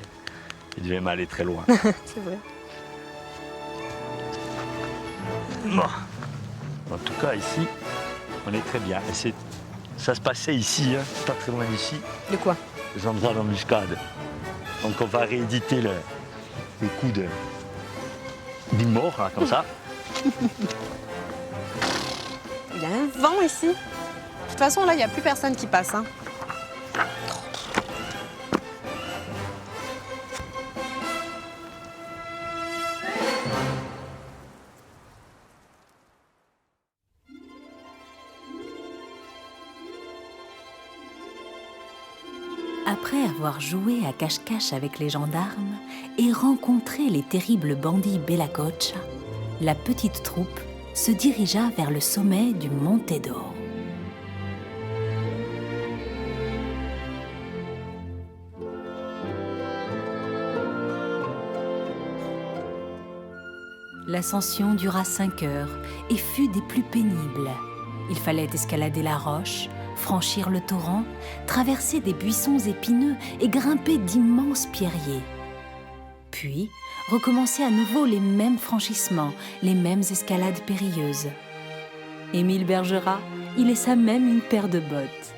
même aller très loin. C'est vrai. En tout cas, ici, on est très bien. Ça se passait ici, hein, pas très loin d'ici. De quoi? Les endroits d'embuscade. Donc on va rééditer le coup d'une mort, là, comme ça. Il y a un vent ici. De toute façon, là, il n'y a plus personne qui passe. Hein. Après avoir joué à cache-cache avec les gendarmes et rencontré les terribles bandits Bella Coccia, la petite troupe se dirigea vers le sommet du Monte d'Oro. L'ascension dura 5 heures et fut des plus pénibles. Il fallait escalader la roche, franchir le torrent, traverser des buissons épineux et grimper d'immenses pierriers. Puis, recommencer à nouveau les mêmes franchissements, les mêmes escalades périlleuses. Émile Bergerat y laissa même une paire de bottes.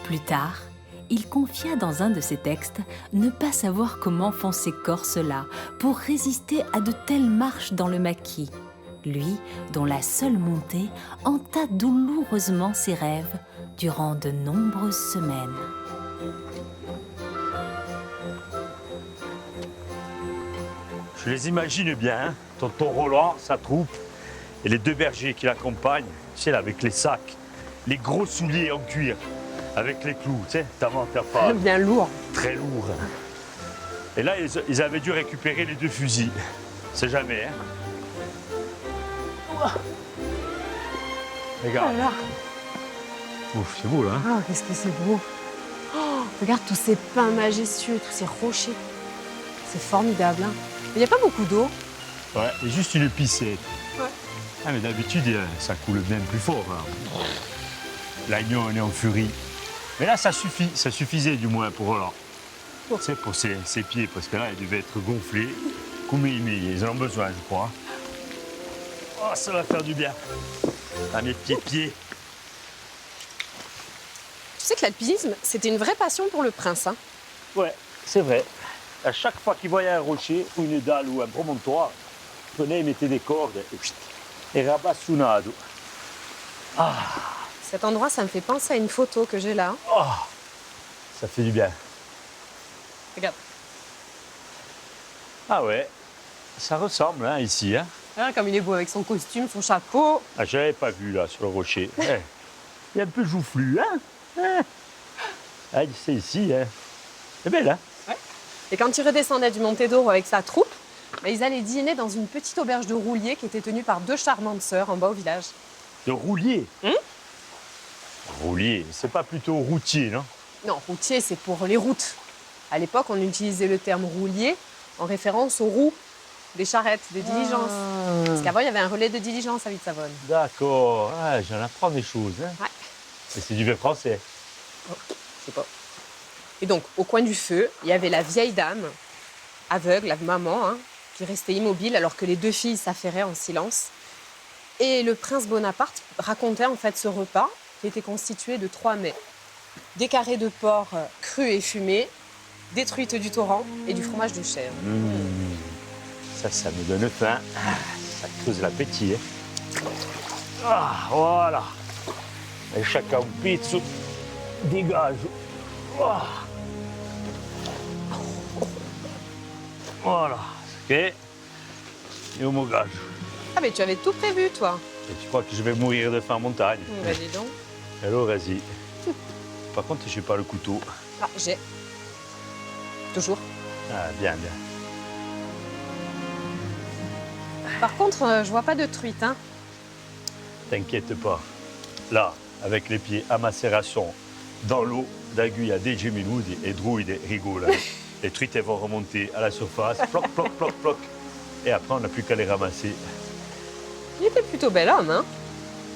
Plus tard, il confia dans un de ses textes ne pas savoir comment font ces Corses-là pour résister à de telles marches dans le maquis. Lui, dont la seule montée hanta douloureusement ses rêves durant de nombreuses semaines. Je les imagine bien, hein, tonton Roland, sa troupe, et les 2 bergers qui l'accompagnent, tu sais, là, avec les sacs, les gros souliers en cuir, avec les clous, tu sais, t'as pas. Bien lourd. Très lourd. Et là, ils avaient dû récupérer les 2 fusils. C'est jamais, hein. Regarde. Oh là. Ouf, c'est beau, là. Hein. Oh, qu'est-ce que c'est beau. Oh, regarde tous ces pins majestueux, tous ces rochers. C'est formidable. Hein. Il n'y a pas beaucoup d'eau. Ouais, et juste une piscine. Ouais. Ah, mais d'habitude, ça coule bien plus fort. Hein. L'agneau est en furie. Mais là, ça suffit. Ça suffisait, du moins, pour Roland. Oh. C'est pour ses pieds, parce que là, il devait être gonflé. Comme ils en ont besoin, je crois. Oh, ça va faire du bien. À mes pieds. Tu sais que l'alpinisme, c'était une vraie passion pour le prince. Hein. Ouais, c'est vrai. À chaque fois qu'il voyait un rocher, ou une dalle, ou un promontoire, il prenait, il mettait des cordes et rabassonado. Ah, Cet endroit, ça me fait penser à une photo que j'ai là. oh, ça fait du bien. Regarde. Ah ouais, ça ressemble hein, ici. Hein. Ah, comme il est beau avec son costume, son chapeau. Ah, je l'avais pas vu là sur le rocher. Il est un peu joufflu, hein. Ah, c'est ici, hein. C'est belle, hein. Ouais. Et quand il redescendait du Monte d'Oro avec sa troupe, ils allaient dîner dans une petite auberge de roulier qui était tenue par 2 charmantes sœurs en bas au village. De roulier. Roulier, c'est pas plutôt routier, non? Non, routier, c'est pour les routes. À l'époque, on utilisait le terme roulier en référence aux roues des charrettes, des diligences. Parce qu'avant, il y avait un relais de diligence à Ville-Savonne. D'accord, ah, j'en apprends des choses. Hein. Ouais. Et c'est du vrai français. Oh, je sais pas. Et donc, au coin du feu, il y avait la vieille dame, aveugle, la maman, hein, qui restait immobile alors que les 2 filles s'affairaient en silence. Et le prince Bonaparte racontait en fait ce repas qui était constitué de 3 mets. Des carrés de porc crus et fumés, des truites du torrent et du fromage de chèvre. Ça me donne faim. Ça creuse l'appétit. Hein. Ah, voilà. Et chacun pizza dégage. Oh. Voilà. Ok. Et au mon gage. Ah mais tu avais tout prévu, toi. Et tu crois que je vais mourir de faim en montagne? Bah dis donc. Alors, vas-y. Par contre, je n'ai pas le couteau. Ah, j'ai. Toujours. Ah, bien, bien. Par contre, je vois pas de truite, hein. T'inquiète pas. Là, avec les pieds à macération, dans l'eau, d'aiguille à des geminudi et druide rigole. Les truites, elles vont remonter à la surface, ploc, ploc, ploc, ploc. Et après, on n'a plus qu'à les ramasser. Il était plutôt bel homme, hein.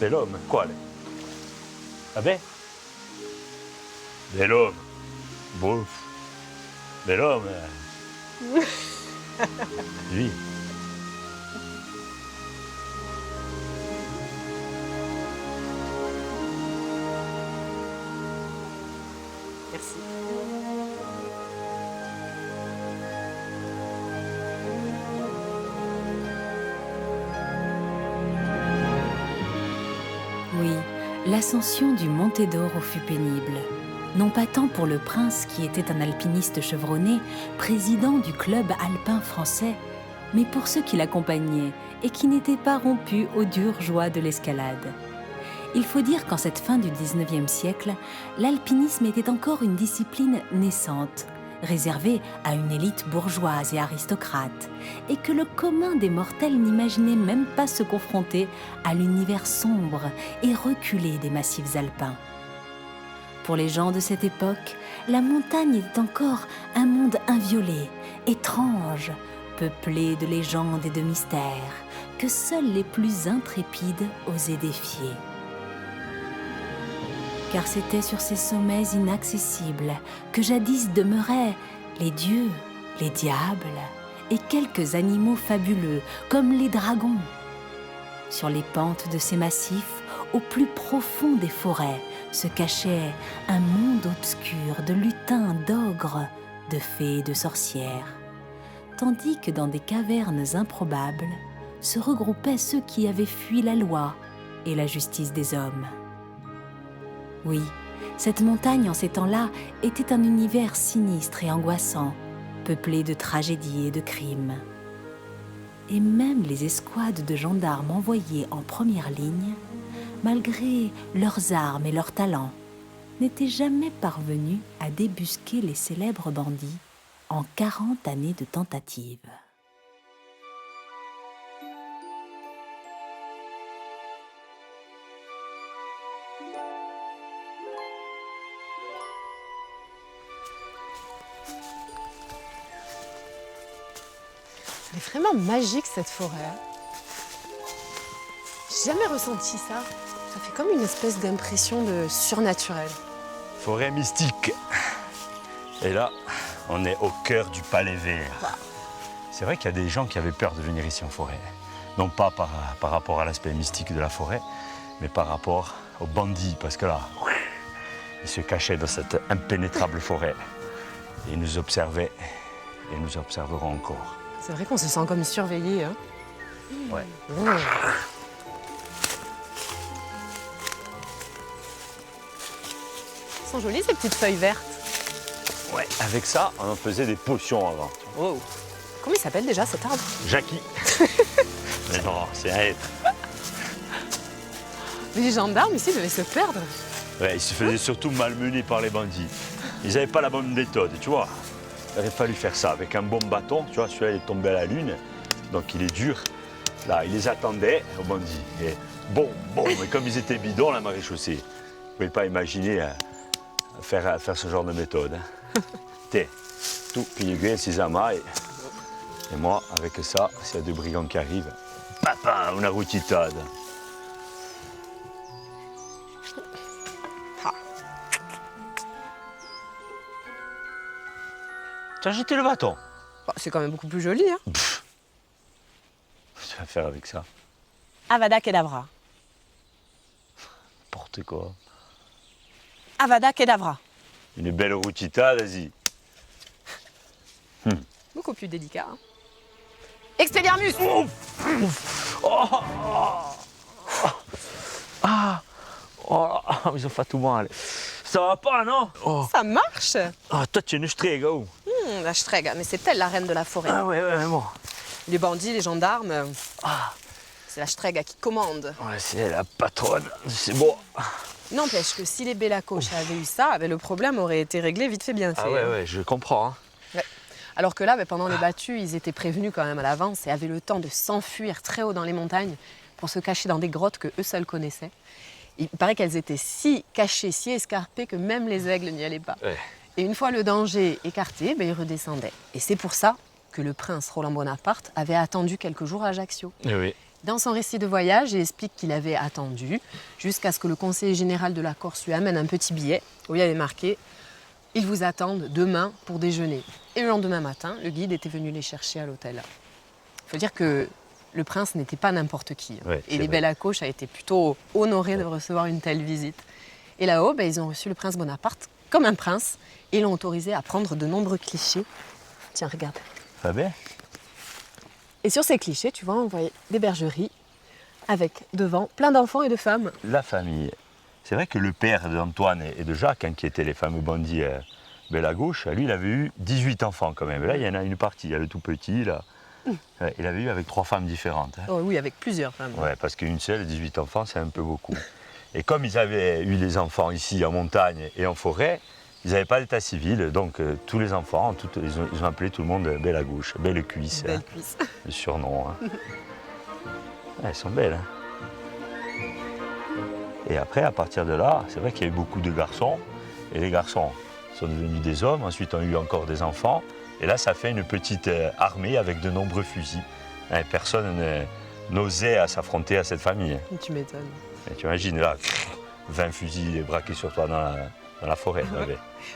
Bel homme, quoi, là? Ah ben? Bel homme. Bouf. Bel homme. Lui. Merci. Oui, l'ascension du Monte d'Oro fut pénible. Non pas tant pour le prince qui était un alpiniste chevronné, président du club alpin français, mais pour ceux qui l'accompagnaient et qui n'étaient pas rompus aux dures joies de l'escalade. Il faut dire qu'en cette fin du 19e siècle, l'alpinisme était encore une discipline naissante, réservée à une élite bourgeoise et aristocrate, et que le commun des mortels n'imaginait même pas se confronter à l'univers sombre et reculé des massifs alpins. Pour les gens de cette époque, la montagne était encore un monde inviolé, étrange, peuplé de légendes et de mystères, que seuls les plus intrépides osaient défier. Car c'était sur ces sommets inaccessibles que jadis demeuraient les dieux, les diables et quelques animaux fabuleux comme les dragons. Sur les pentes de ces massifs, au plus profond des forêts, se cachait un monde obscur de lutins, d'ogres, de fées et de sorcières, tandis que dans des cavernes improbables se regroupaient ceux qui avaient fui la loi et la justice des hommes. Oui, cette montagne en ces temps-là était un univers sinistre et angoissant, peuplé de tragédies et de crimes. Et même les escouades de gendarmes envoyés en première ligne, malgré leurs armes et leurs talents, n'étaient jamais parvenus à débusquer les célèbres bandits en 40 années de tentatives. Elle est vraiment magique cette forêt. J'ai jamais ressenti ça. Ça fait comme une espèce d'impression de surnaturel. Forêt mystique. Et là, on est au cœur du Palais Vert. Wow. C'est vrai qu'il y a des gens qui avaient peur de venir ici en forêt. Non pas par rapport à l'aspect mystique de la forêt, mais par rapport aux bandits. Parce que là, ils se cachaient dans cette impénétrable forêt. Et ils nous observaient et nous observeront encore. C'est vrai qu'on se sent comme surveillé. Hein. Ouais. Mmh. Elles sont jolies ces petites feuilles vertes. Ouais, avec ça, on en faisait des potions avant. Wow. Comment il s'appelle déjà cet arbre? Jackie. Mais non, c'est un être. Les gendarmes ici devaient se perdre. Ouais, ils se faisaient surtout malmener par les bandits. Ils n'avaient pas la bonne méthode, tu vois. Il aurait fallu faire ça avec un bon bâton, tu vois, celui-là il est tombé à la lune, donc il est dur. Là, ils les attendaient aux bandits. Et bon, mais comme ils étaient bidons, la maréchaussée, vous ne pouvez pas imaginer faire ce genre de méthode. Hein. T'es tout piligré, ces amas, et moi, avec ça, s'il y a deux brigands qui arrivent, papa, una routitade. Tu as jeté le bâton. Bon, c'est quand même beaucoup plus joli. Hein. Qu'est-ce que tu vas faire avec ça? Avada Kedavra. N'importe quoi. Avada Kedavra. Une belle routita, vas-y. Beaucoup plus délicat. Hein. Expelliarmus. Ils ont fait tout mal. Ça va pas, non? Ça marche. Toi, tu es une strega, oh. La Strega, mais c'est elle la reine de la forêt. Ah ouais, mais bon. Les bandits, les gendarmes, c'est la Strega qui commande. Ouais, c'est la patronne, c'est bon. N'empêche que si les Bella-Cocha avaient eu ça, le problème aurait été réglé vite fait, bien fait. Ah ouais, je comprends. Hein. Ouais. Alors que là, pendant les battues, ils étaient prévenus quand même à l'avance et avaient le temps de s'enfuir très haut dans les montagnes pour se cacher dans des grottes que eux seuls connaissaient. Il paraît qu'elles étaient si cachées, si escarpées que même les aigles n'y allaient pas. Ouais. Et une fois le danger écarté, ils redescendaient. Et c'est pour ça que le prince Roland Bonaparte avait attendu quelques jours à Ajaccio. Oui. Dans son récit de voyage, il explique qu'il avait attendu jusqu'à ce que le conseiller général de la Corse lui amène un petit billet où il y avait marqué « Ils vous attendent demain pour déjeuner ». Et le lendemain matin, le guide était venu les chercher à l'hôtel. Il faut dire que le prince n'était pas n'importe qui. Ouais, et les Bella-Cocha étaient plutôt honorés de recevoir une telle visite. Et là-haut, ils ont reçu le prince Bonaparte comme un prince et l'ont autorisé à prendre de nombreux clichés. Tiens, regarde. Ça va bien? Et sur ces clichés, tu vois, on voyait des bergeries avec devant plein d'enfants et de femmes. La famille. C'est vrai que le père d'Antoine et de Jacques, qui étaient les fameux bandits Bella-Gauche, lui, il avait eu 18 enfants quand même. Là, il y en a une partie. Il y a le tout petit, là. Il avait eu avec 3 femmes différentes. Hein. Oh oui, avec plusieurs femmes. Ouais, parce qu'une seule, 18 enfants, c'est un peu beaucoup. Et comme ils avaient eu des enfants ici en montagne et en forêt, ils n'avaient pas d'état civil, donc tous les enfants, ils ont appelé tout le monde Belle à gauche, Belle cuisse. Belle cuisse. Le surnom. Hein. Elles sont belles. Hein. Et après, à partir de là, c'est vrai qu'il y a eu beaucoup de garçons. Et les garçons sont devenus des hommes, ensuite on a eu encore des enfants. Et là, ça fait une petite armée avec de nombreux fusils. Hein, personne n'osait à s'affronter à cette famille. Hein. Tu m'étonnes. Et tu imagines là, 20 fusils braqués sur toi dans la forêt.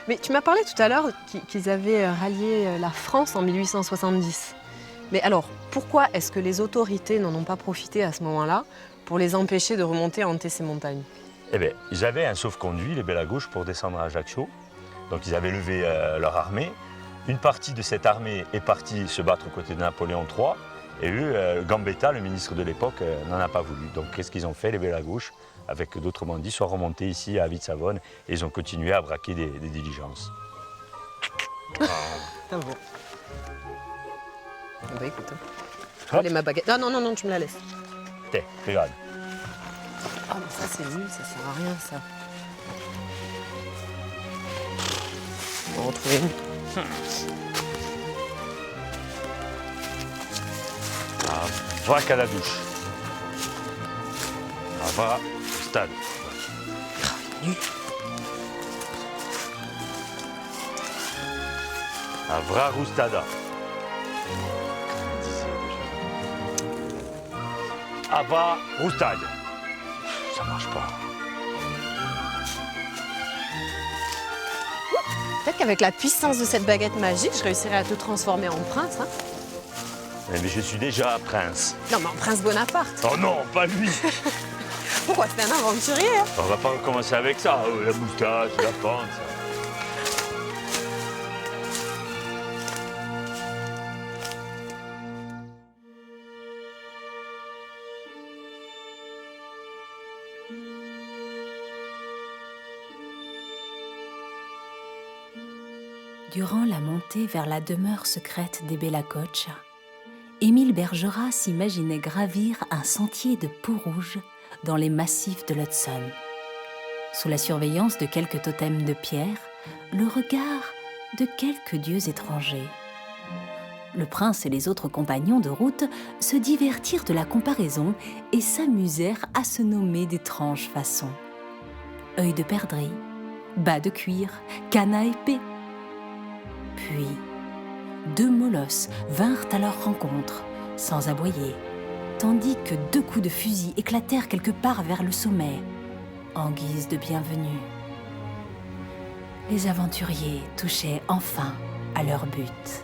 Mais tu m'as parlé tout à l'heure qu'ils avaient rallié la France en 1870. Mais alors, pourquoi est-ce que les autorités n'en ont pas profité à ce moment-là pour les empêcher de remonter hanter ces montagnes? Eh bien, ils avaient un sauf-conduit, les Belle à gauche, pour descendre à Ajaccio. Donc ils avaient levé leur armée. Une partie de cette armée est partie se battre aux côtés de Napoléon III. Et eux, Gambetta, le ministre de l'époque, n'en a pas voulu. Donc qu'est-ce qu'ils ont fait, les Belle à gauche, avec d'autres bandits, sont remontés ici à Vite-Savone et ils ont continué à braquer des diligences. Ah bon. Bah écoute, allez ma baguette. Non, tu me la laisses. Tiens, regarde. Ah mais ça c'est nul, ça sert à rien ça. On va en retrouver une. Va qu'à la douche. Va au stade. Vra Roustada. Va Roustade. Ça marche pas. Peut-être qu'avec la puissance de cette baguette magique, je réussirai à te transformer en prince. Hein. Mais je suis déjà prince. Non, mais en prince Bonaparte. Oh non, pas lui. Pourquoi? C'est un aventurier. Hein. On va pas recommencer avec ça. La moustache, la pente. Durant la montée vers la demeure secrète des Bella Coccia, Émile Bergerac s'imaginait gravir un sentier de peau rouge dans les massifs de l'Hudson. Sous la surveillance de quelques totems de pierre, le regard de quelques dieux étrangers. Le prince et les autres compagnons de route se divertirent de la comparaison et s'amusèrent à se nommer d'étranges façons. Œil de perdrix, bas de cuir, canne à épée. Puis, deux molosses vinrent à leur rencontre, sans aboyer, tandis que deux coups de fusil éclatèrent quelque part vers le sommet, en guise de bienvenue. Les aventuriers touchaient enfin à leur but.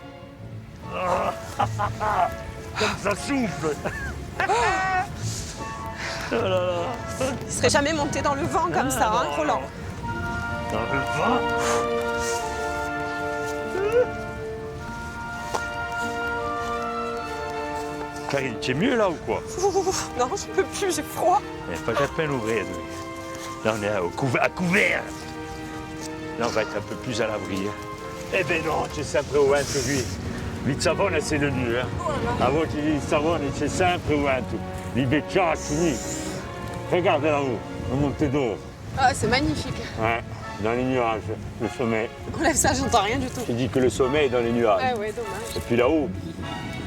Comme ça souffle. Il serait jamais monté dans le vent comme ça, hein, Roland? Dans le vent. Karine, tu es mieux là ou quoi? Non, je peux plus, j'ai froid. Pas de peine ouvrir. Là, on est à couvert. Là, on va être un peu plus à l'abri. Eh ben non, c'è sempre un vento qui. Vite-Savone, c'est le mieux. A voce di Savone, c'è sempre un vento. Di becciacchi. Regarde là-haut, le Monte d'Or. Ah, c'est magnifique. Ouais, dans les nuages, le sommet. Enlève ça, j'entends rien du tout. Je dis que le sommet est dans les nuages. Ouais, dommage. Et puis là-haut,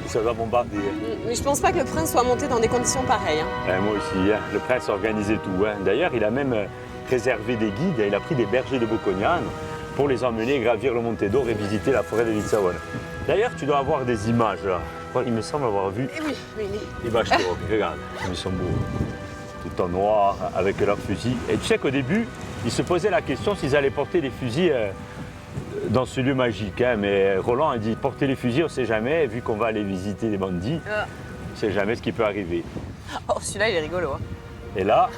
ça va bombarder. Mais je pense pas que le prince soit monté dans des conditions pareilles. Hein. Moi aussi, hein. Le prince organisait tout. Hein. D'ailleurs, il a même réservé des guides, il a pris des bergers de Bocognane pour les emmener gravir le Monte d'Or et visiter la forêt de Vite-Savone. D'ailleurs, tu dois avoir des images là. Il me semble avoir vu Oui. les vaches d'or. Regarde, ils sont beaux. Tout en noir, avec leurs fusils. Et tu sais qu'au début, ils se posaient la question s'ils allaient porter des fusils dans ce lieu magique. Hein. Mais Roland a dit, porter les fusils, on ne sait jamais, vu qu'on va aller visiter les bandits, on ne sait jamais ce qui peut arriver. Oh, celui-là, il est rigolo. Hein. Et là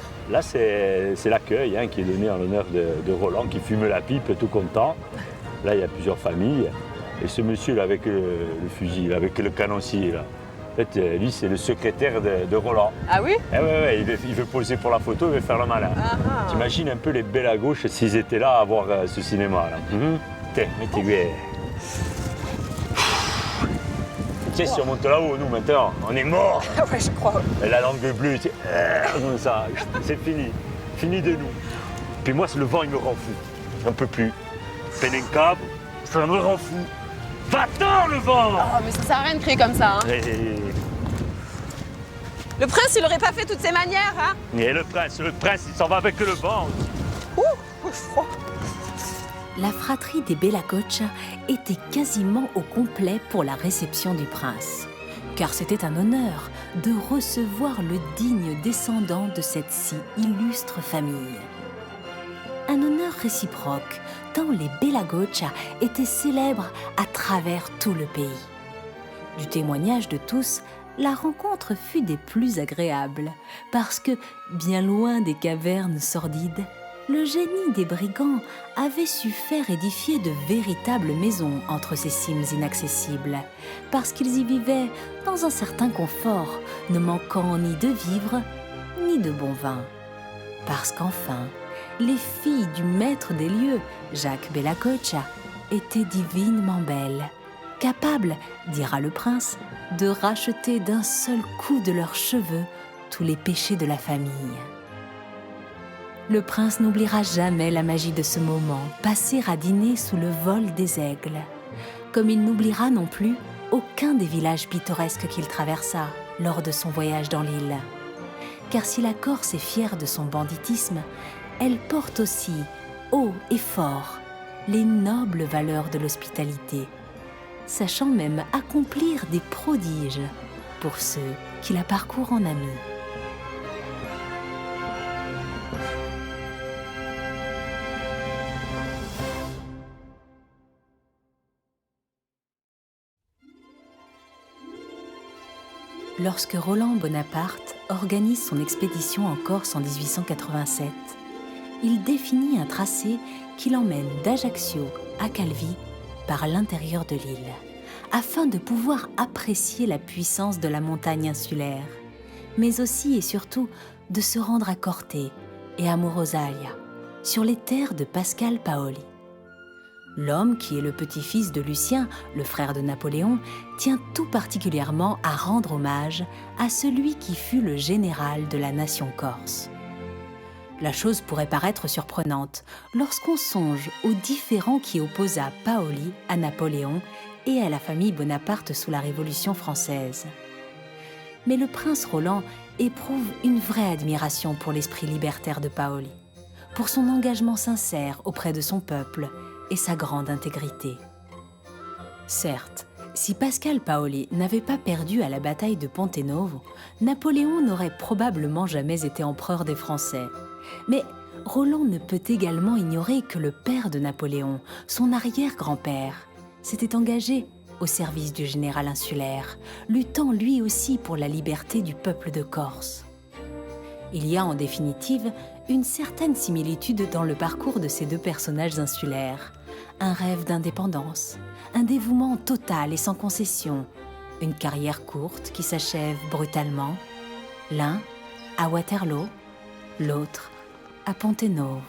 c'est l'accueil hein, qui est donné en l'honneur de Roland, qui fume la pipe, tout content. Là, il y a plusieurs familles. Et ce monsieur là, avec le fusil, avec le canoncier, là, en fait, lui, c'est le secrétaire de Roland. Ah oui? Ouais, il veut poser pour la photo, il veut faire le malin. T'imagines un peu les Belles à gauche s'ils étaient là à voir ce cinéma-là. Tiens, mettez-lui. Tu sais, si on monte là-haut, nous, maintenant, on est morts. Ouais, je crois. Et la langue bleue, comme ça, c'est fini. fini de nous. Puis moi, le vent, il me rend fou. J'en peux plus. Peine un câble, ça me rend fou. Va-t'en, le vent! Oh, mais ça sert à rien de crier comme ça, hein. Le prince, il aurait pas fait toutes ces manières, hein. Et le prince, il s'en va avec le vent. Froid. La fratrie des Bella Coccia était quasiment au complet pour la réception du prince, car c'était un honneur de recevoir le digne descendant de cette si illustre famille. Un honneur réciproque, tant les Bella Coccia étaient célèbres à travers tout le pays. Du témoignage de tous, la rencontre fut des plus agréables, parce que, bien loin des cavernes sordides, le génie des brigands avait su faire édifier de véritables maisons entre ces cimes inaccessibles, parce qu'ils y vivaient dans un certain confort, ne manquant ni de vivres, ni de bon vin. Parce qu'enfin, les filles du maître des lieux, Jacques Bella Coccia, étaient divinement belles, capables, dira le prince, de racheter d'un seul coup de leurs cheveux tous les péchés de la famille. Le prince n'oubliera jamais la magie de ce moment, passé à dîner sous le vol des aigles, comme il n'oubliera non plus aucun des villages pittoresques qu'il traversa lors de son voyage dans l'île. Car si la Corse est fière de son banditisme, elle porte aussi, haut et fort, les nobles valeurs de l'hospitalité, sachant même accomplir des prodiges pour ceux qui la parcourent en amis. Lorsque Roland Bonaparte organise son expédition en Corse en 1887, il définit un tracé qui l'emmène d'Ajaccio à Calvi par l'intérieur de l'île, afin de pouvoir apprécier la puissance de la montagne insulaire, mais aussi et surtout de se rendre à Corte et à Morosaglia, sur les terres de Pascal Paoli. L'homme, qui est le petit-fils de Lucien, le frère de Napoléon, tient tout particulièrement à rendre hommage à celui qui fut le général de la nation corse. La chose pourrait paraître surprenante lorsqu'on songe aux différends qui opposa Paoli à Napoléon et à la famille Bonaparte sous la Révolution française. Mais le prince Roland éprouve une vraie admiration pour l'esprit libertaire de Paoli, pour son engagement sincère auprès de son peuple et sa grande intégrité. Certes, si Pascal Paoli n'avait pas perdu à la bataille de Ponte Novo, Napoléon n'aurait probablement jamais été empereur des Français. Mais Roland ne peut également ignorer que le père de Napoléon, son arrière-grand-père, s'était engagé au service du général insulaire, luttant lui aussi pour la liberté du peuple de Corse. Il y a en définitive une certaine similitude dans le parcours de ces deux personnages insulaires. Un rêve d'indépendance, un dévouement total et sans concession, une carrière courte qui s'achève brutalement, l'un à Waterloo, l'autre à Ponte Novo.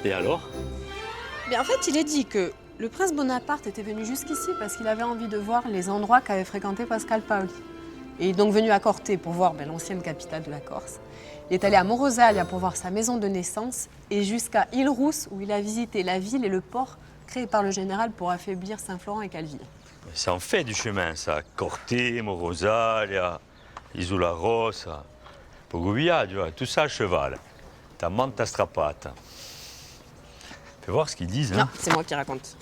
Et alors? Bien, en fait, il est dit que le prince Bonaparte était venu jusqu'ici parce qu'il avait envie de voir les endroits qu'avait fréquenté Pascal Paoli. Et il est donc venu à Corte pour voir l'ancienne capitale de la Corse. Il est allé à Morosaglia pour voir sa maison de naissance et jusqu'à Île-Rousse où il a visité la ville et le port créé par le général pour affaiblir Saint-Florent et Calvi. Ça en fait du chemin, ça. Corte, Morosaglia, Isola Rossa, Pogovia, tu vois, tout ça à cheval. Ta manta strapata. Fais voir ce qu'ils disent. Non, c'est moi qui raconte.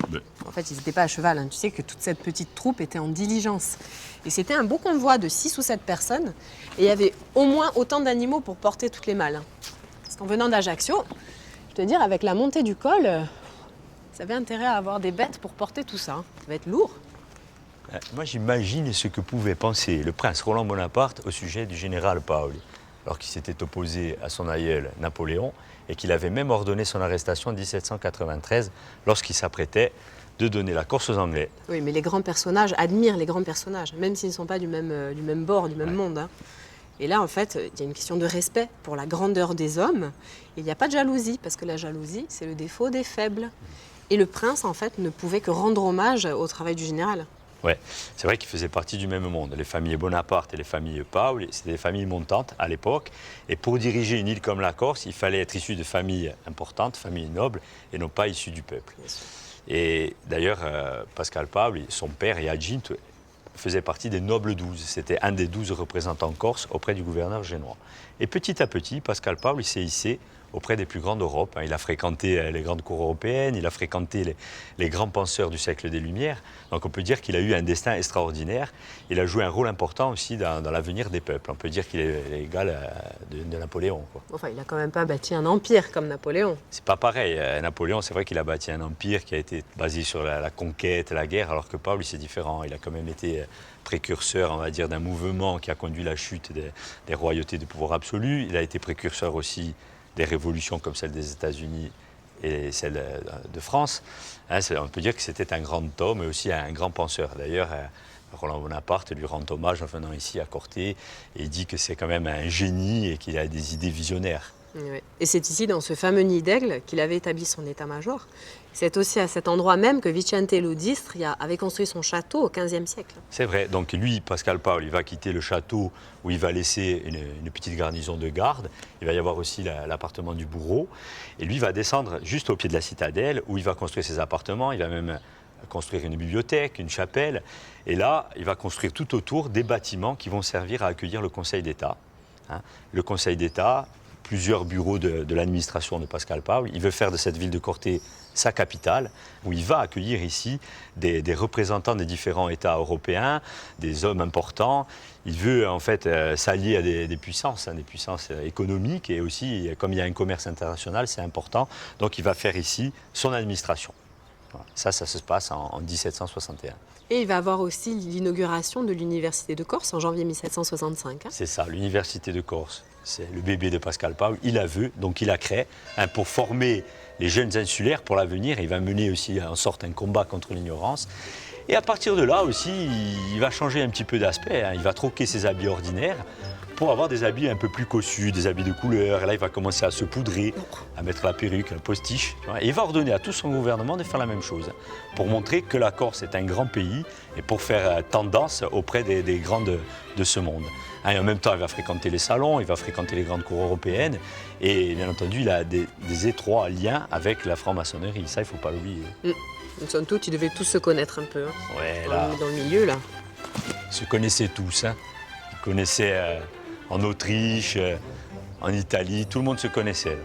Ben. En fait, ils n'étaient pas à cheval. Hein. Tu sais que toute cette petite troupe était en diligence. Et c'était un beau convoi de 6 ou 7 personnes. Et il y avait au moins autant d'animaux pour porter toutes les malles. Parce qu'en venant d'Ajaccio, je te dire, avec la montée du col, ça avait intérêt à avoir des bêtes pour porter tout ça. Hein. Ça va être lourd. Moi, j'imagine ce que pouvait penser le prince Roland Bonaparte au sujet du général Paoli, alors qu'il s'était opposé à son aïeul Napoléon et qu'il avait même ordonné son arrestation en 1793 lorsqu'il s'apprêtait de donner la Corse aux Anglais. Oui, mais les grands personnages admirent les grands personnages, même s'ils ne sont pas du même bord, du même monde. Hein. Et là, en fait, il y a une question de respect pour la grandeur des hommes. Et il n'y a pas de jalousie, parce que la jalousie, c'est le défaut des faibles. Et le prince, en fait, ne pouvait que rendre hommage au travail du général. Ouais, c'est vrai qu'ils faisaient partie du même monde. Les familles Bonaparte et les familles Paul, c'était des familles montantes à l'époque. Et pour diriger une île comme la Corse, il fallait être issu de familles importantes, familles nobles, et non pas issu du peuple. Et d'ailleurs, Pascal Paul, son père, Jacinto, faisait partie des nobles 12. C'était un des 12 représentants corses auprès du gouverneur génois. Et petit à petit, Pascal Paul, il s'est hissé auprès des plus grands d'Europe. Il a fréquenté les grandes cours européennes, il a fréquenté les grands penseurs du siècle des Lumières. Donc on peut dire qu'il a eu un destin extraordinaire. Il a joué un rôle important aussi dans l'avenir des peuples. On peut dire qu'il est l'égal de Napoléon, quoi. Enfin, il n'a quand même pas bâti un empire comme Napoléon. C'est pas pareil. Napoléon, c'est vrai qu'il a bâti un empire qui a été basé sur la conquête, la guerre, alors que Paul, c'est différent. Il a quand même été précurseur, on va dire, d'un mouvement qui a conduit à la chute des royautés de pouvoir absolu. Il a été précurseur aussi des révolutions comme celle des États-Unis et celle de France. On peut dire que c'était un grand homme, mais aussi un grand penseur. D'ailleurs, Roland Bonaparte lui rend hommage en venant ici à Corté et dit que c'est quand même un génie et qu'il a des idées visionnaires. Oui. Et c'est ici, dans ce fameux nid d'aigle, qu'il avait établi son état-major. C'est aussi à cet endroit même que Vicente Lodistria avait construit son château au XVe siècle. C'est vrai. Donc lui, Pascal Paul, il va quitter le château où il va laisser une petite garnison de garde. Il va y avoir aussi l'appartement du bourreau. Et lui, il va descendre juste au pied de la citadelle où il va construire ses appartements. Il va même construire une bibliothèque, une chapelle. Et là, il va construire tout autour des bâtiments qui vont servir à accueillir le Conseil d'État. Le Conseil d'État, plusieurs bureaux de l'administration de Pascal Paul. Il veut faire de cette ville de Corté sa capitale, où il va accueillir ici des représentants des différents États européens, des hommes importants. Il veut en fait s'allier à des puissances, des puissances économiques, et aussi, comme il y a un commerce international, c'est important. Donc il va faire ici son administration. Voilà. Ça se passe en 1761. Et il va avoir aussi l'inauguration de l'Université de Corse en janvier 1765. C'est ça, l'Université de Corse. C'est le bébé de Pascal Paul. Il la veut, donc il la crée pour former les jeunes insulaires pour l'avenir. Il va mener aussi en sorte un combat contre l'ignorance. Et à partir de là aussi, il va changer un petit peu d'aspect. Il va troquer ses habits ordinaires pour avoir des habits un peu plus cossus, des habits de couleur. Et là, il va commencer à se poudrer, à mettre la perruque, le postiche. Et il va ordonner à tout son gouvernement de faire la même chose, pour montrer que la Corse est un grand pays et pour faire tendance auprès des grands de ce monde. Et en même temps, il va fréquenter les salons, il va fréquenter les grandes cours européennes. Et bien entendu, il a des étroits liens avec la franc-maçonnerie. Ça, il ne faut pas l'oublier. Somme toute, ils devaient tous se connaître un peu. Ouais, dans le milieu, là. Ils se connaissaient tous. Ils connaissaient en Autriche, en Italie, tout le monde se connaissait.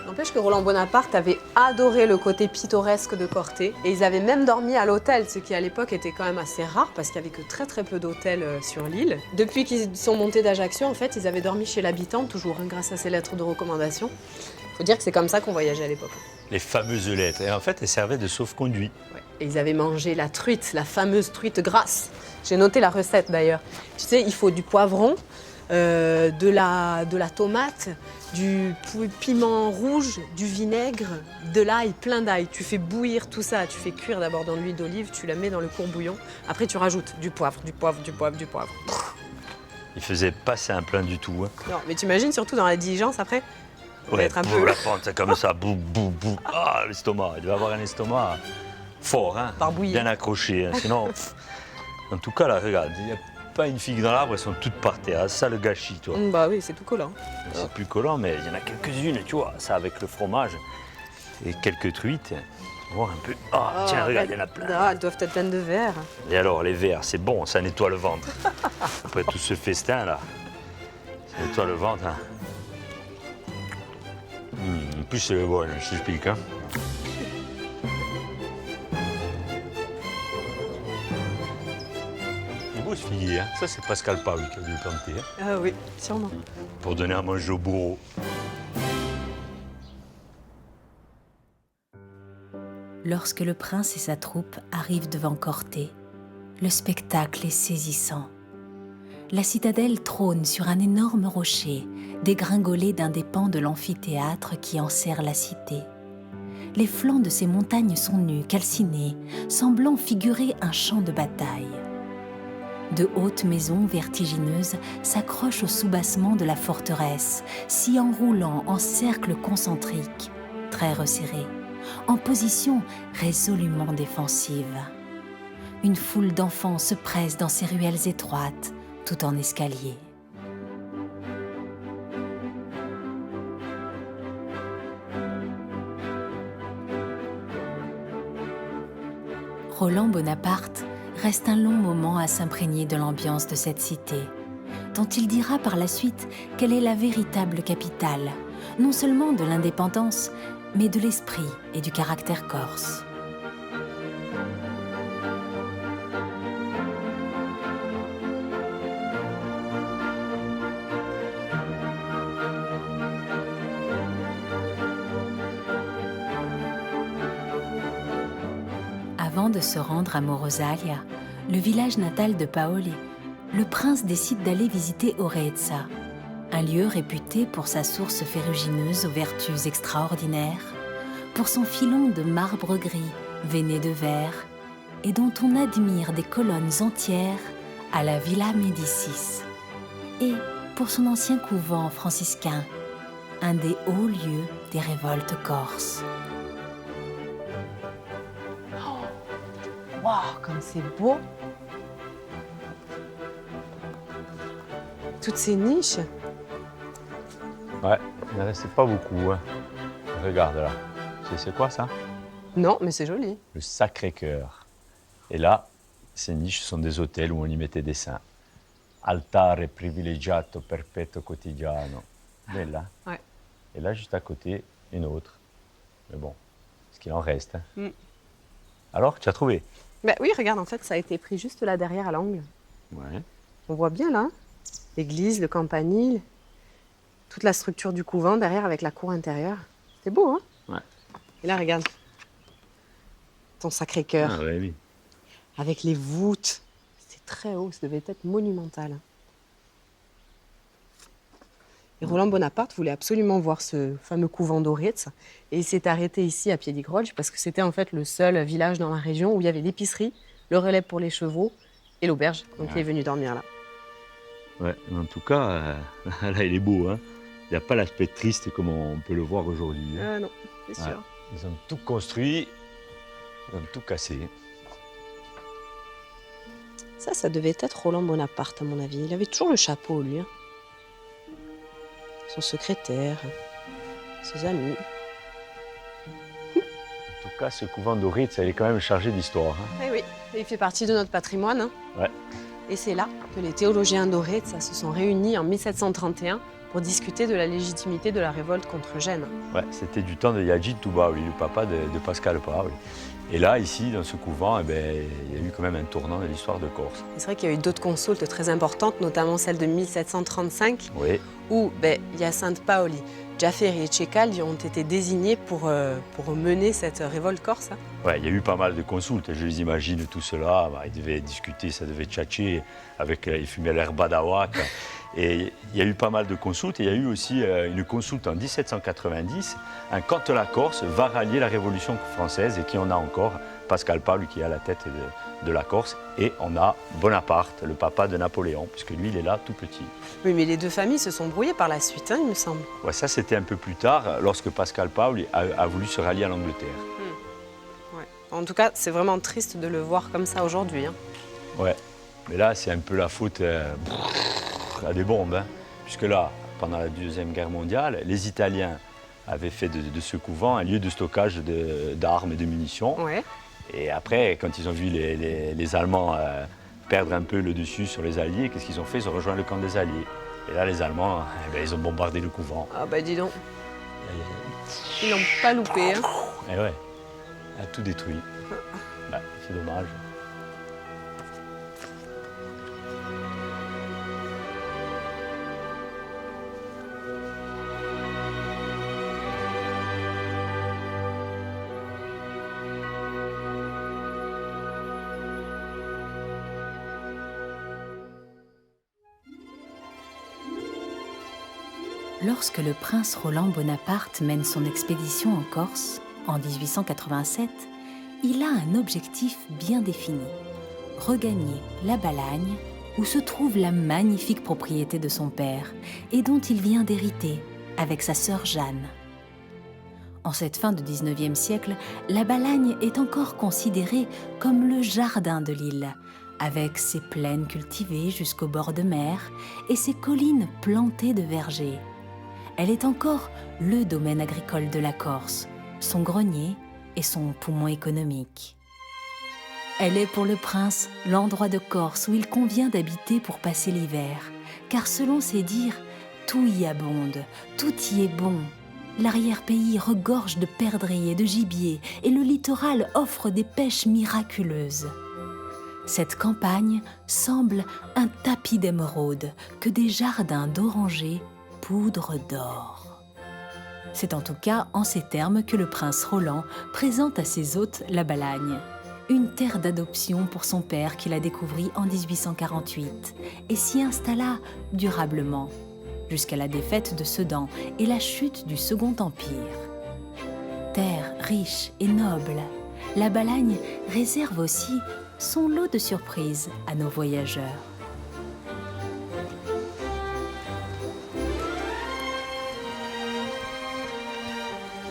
N'empêche que Roland Bonaparte avait adoré le côté pittoresque de Corté. Et ils avaient même dormi à l'hôtel, ce qui à l'époque était quand même assez rare, parce qu'il n'y avait que très très peu d'hôtels sur l'île. Depuis qu'ils sont montés d'Ajaccio, en fait, ils avaient dormi chez l'habitant, toujours, grâce à ces lettres de recommandation. Il faut dire que c'est comme ça qu'on voyageait à l'époque. Les fameuses lettres. Et en fait, elles servaient de sauf-conduit. Ouais. Et ils avaient mangé la truite, la fameuse truite grasse. J'ai noté la recette d'ailleurs. Tu sais, il faut du poivron, de la tomate, du piment rouge, du vinaigre, de l'ail, plein d'ail. Tu fais bouillir tout ça, tu fais cuire d'abord dans l'huile d'olive, tu la mets dans le courbouillon. Après, tu rajoutes du poivre, du poivre, du poivre, du poivre. Il faisait pas simple du tout. Non, mais t'imagines surtout dans la diligence après. Ouais, être un peu... la pente, c'est comme ça, bou, bou, bou. Ah, l'estomac, il devait avoir un estomac fort, barbouillé, bien accroché. Sinon, en tout cas, là, regarde, il n'y a pas une figue dans l'arbre, elles sont toutes par terre. Ça, le gâchis, toi. Bah oui, c'est tout collant. C'est plus collant, mais il y en a quelques-unes, tu vois, ça avec le fromage et quelques truites. On va voir un peu. Ah, tiens, regarde, il y en a plein. Ah, elles doivent être pleines de verre. Et alors, les verres, c'est bon, ça nettoie le ventre. Après tout ce festin, là, ça nettoie le ventre. En plus, c'est bon, je t'explique. Il est beau ce figuier, Ça, c'est Pascal Paul qui a dû le planter. Ah oui, sûrement. Pour donner à manger au bourreau. Lorsque le prince et sa troupe arrivent devant Corté, le spectacle est saisissant. La citadelle trône sur un énorme rocher, dégringolé d'un des pans de l'amphithéâtre qui enserre la cité. Les flancs de ces montagnes sont nus, calcinés, semblant figurer un champ de bataille. De hautes maisons vertigineuses s'accrochent au soubassement de la forteresse, s'y enroulant en cercles concentriques, très resserrés, en position résolument défensive. Une foule d'enfants se presse dans ces ruelles étroites, tout en escalier. Roland Bonaparte reste un long moment à s'imprégner de l'ambiance de cette cité, dont il dira par la suite qu'elle est la véritable capitale, non seulement de l'indépendance, mais de l'esprit et du caractère corse. Avant de se rendre à Morosalia, le village natal de Paoli, le prince décide d'aller visiter Orezza, un lieu réputé pour sa source ferrugineuse aux vertus extraordinaires, pour son filon de marbre gris veiné de vert, et dont on admire des colonnes entières à la Villa Médicis, et pour son ancien couvent franciscain, un des hauts lieux des révoltes corses. Waouh, comme c'est beau! Toutes ces niches. Ouais, il ne restait pas beaucoup. Hein. Regarde là. C'est quoi ça? Non, mais c'est joli. Le Sacré-Cœur. Et là, ces niches sont des hôtels où on y mettait des saints. Altare privilegiato perpetuo quotidiano. Belle, Ouais. Et là, juste à côté, une autre. Mais bon, ce qu'il en reste. Hein. Mm. Alors, tu as trouvé? Bah oui, regarde, en fait, ça a été pris juste là derrière à l'angle. Ouais. On voit bien là, l'église, le campanile, toute la structure du couvent derrière avec la cour intérieure. C'est beau, hein? Ouais. Et là, regarde, ton Sacré-Cœur, Ah, ouais, oui. avec les voûtes. C'est très haut, ça devait être monumental. Et Roland Bonaparte voulait absolument voir ce fameux couvent d'Orezza. Et il s'est arrêté ici à Piedigrotte parce que c'était en fait le seul village dans la région où il y avait l'épicerie, le relais pour les chevaux et l'auberge. Donc il est venu dormir là. Ouais, en tout cas, là, il est beau. Hein. Il n'y a pas l'aspect triste comme on peut le voir aujourd'hui. Hein. Ah non, c'est sûr. Ouais. Ils ont tout construit, ils ont tout cassé. Ça devait être Roland Bonaparte, à mon avis. Il avait toujours le chapeau, lui. Hein. Son secrétaire, ses amis. En tout cas, ce couvent d'Orezza, il est quand même chargé d'histoire. Hein. Eh oui, il fait partie de notre patrimoine. Hein. Ouais. Et c'est là que les théologiens d'Orezza se sont réunis en 1731 pour discuter de la légitimité de la révolte contre Gênes. Ouais, c'était du temps de Yagit Toubaouli, le papa de Pascal Paoli. Et là, ici, dans ce couvent, eh ben, il y a eu quand même un tournant de l'histoire de Corse. Et c'est vrai qu'il y a eu d'autres consultes très importantes, notamment celle de 1735, Oui. où Hyacinthe Paoli, Giafferi et Ceccalli ont été désignés pour mener cette révolte corse. Hein. Ouais, il y a eu pas mal de consultes, je les imagine, tout cela. Bah, ils devaient discuter, ça devait tchatcher, ils fumaient l'herbe d'Awak. Et il y a eu pas mal de consultes. Et il y a eu aussi une consulte en 1790, quand la Corse va rallier la Révolution française et qui en a encore Pascal Paoli qui est à la tête de la Corse. Et on a Bonaparte, le papa de Napoléon, puisque lui, il est là tout petit. Oui, mais les deux familles se sont brouillées par la suite, hein, il me semble. Ouais, ça, c'était un peu plus tard, lorsque Pascal Paoli a voulu se rallier à l'Angleterre. Ouais. En tout cas, c'est vraiment triste de le voir comme ça aujourd'hui. Hein. Ouais, mais là, c'est un peu la faute à des bombes, hein, puisque là, pendant la Deuxième Guerre mondiale, les Italiens avaient fait de ce couvent un lieu de stockage d'armes et de munitions. Ouais. Et après, quand ils ont vu les Allemands perdre un peu le dessus sur les Alliés, qu'est-ce qu'ils ont fait? Ils ont rejoint le camp des Alliés. Et là, les Allemands, ils ont bombardé le couvent. Ah bah dis donc, ils n'ont pas loupé. Hein. Et ouais, a tout détruit. Bah, c'est dommage. Lorsque le prince Roland Bonaparte mène son expédition en Corse, en 1887, il a un objectif bien défini, regagner la Balagne, où se trouve la magnifique propriété de son père et dont il vient d'hériter avec sa sœur Jeanne. En cette fin de 19e siècle, la Balagne est encore considérée comme le jardin de l'île, avec ses plaines cultivées jusqu'au bord de mer et ses collines plantées de vergers. Elle est encore le domaine agricole de la Corse, son grenier et son poumon économique. Elle est pour le prince l'endroit de Corse où il convient d'habiter pour passer l'hiver, car selon ses dires, tout y abonde, tout y est bon. L'arrière-pays regorge de perdrix et de gibier et le littoral offre des pêches miraculeuses. Cette campagne semble un tapis d'émeraude que des jardins d'orangers poudrent d'or. C'est en tout cas en ces termes que le prince Roland présente à ses hôtes la Balagne, une terre d'adoption pour son père qu'il a découvrit en 1848 et s'y installa durablement, jusqu'à la défaite de Sedan et la chute du Second Empire. Terre riche et noble, la Balagne réserve aussi son lot de surprises à nos voyageurs.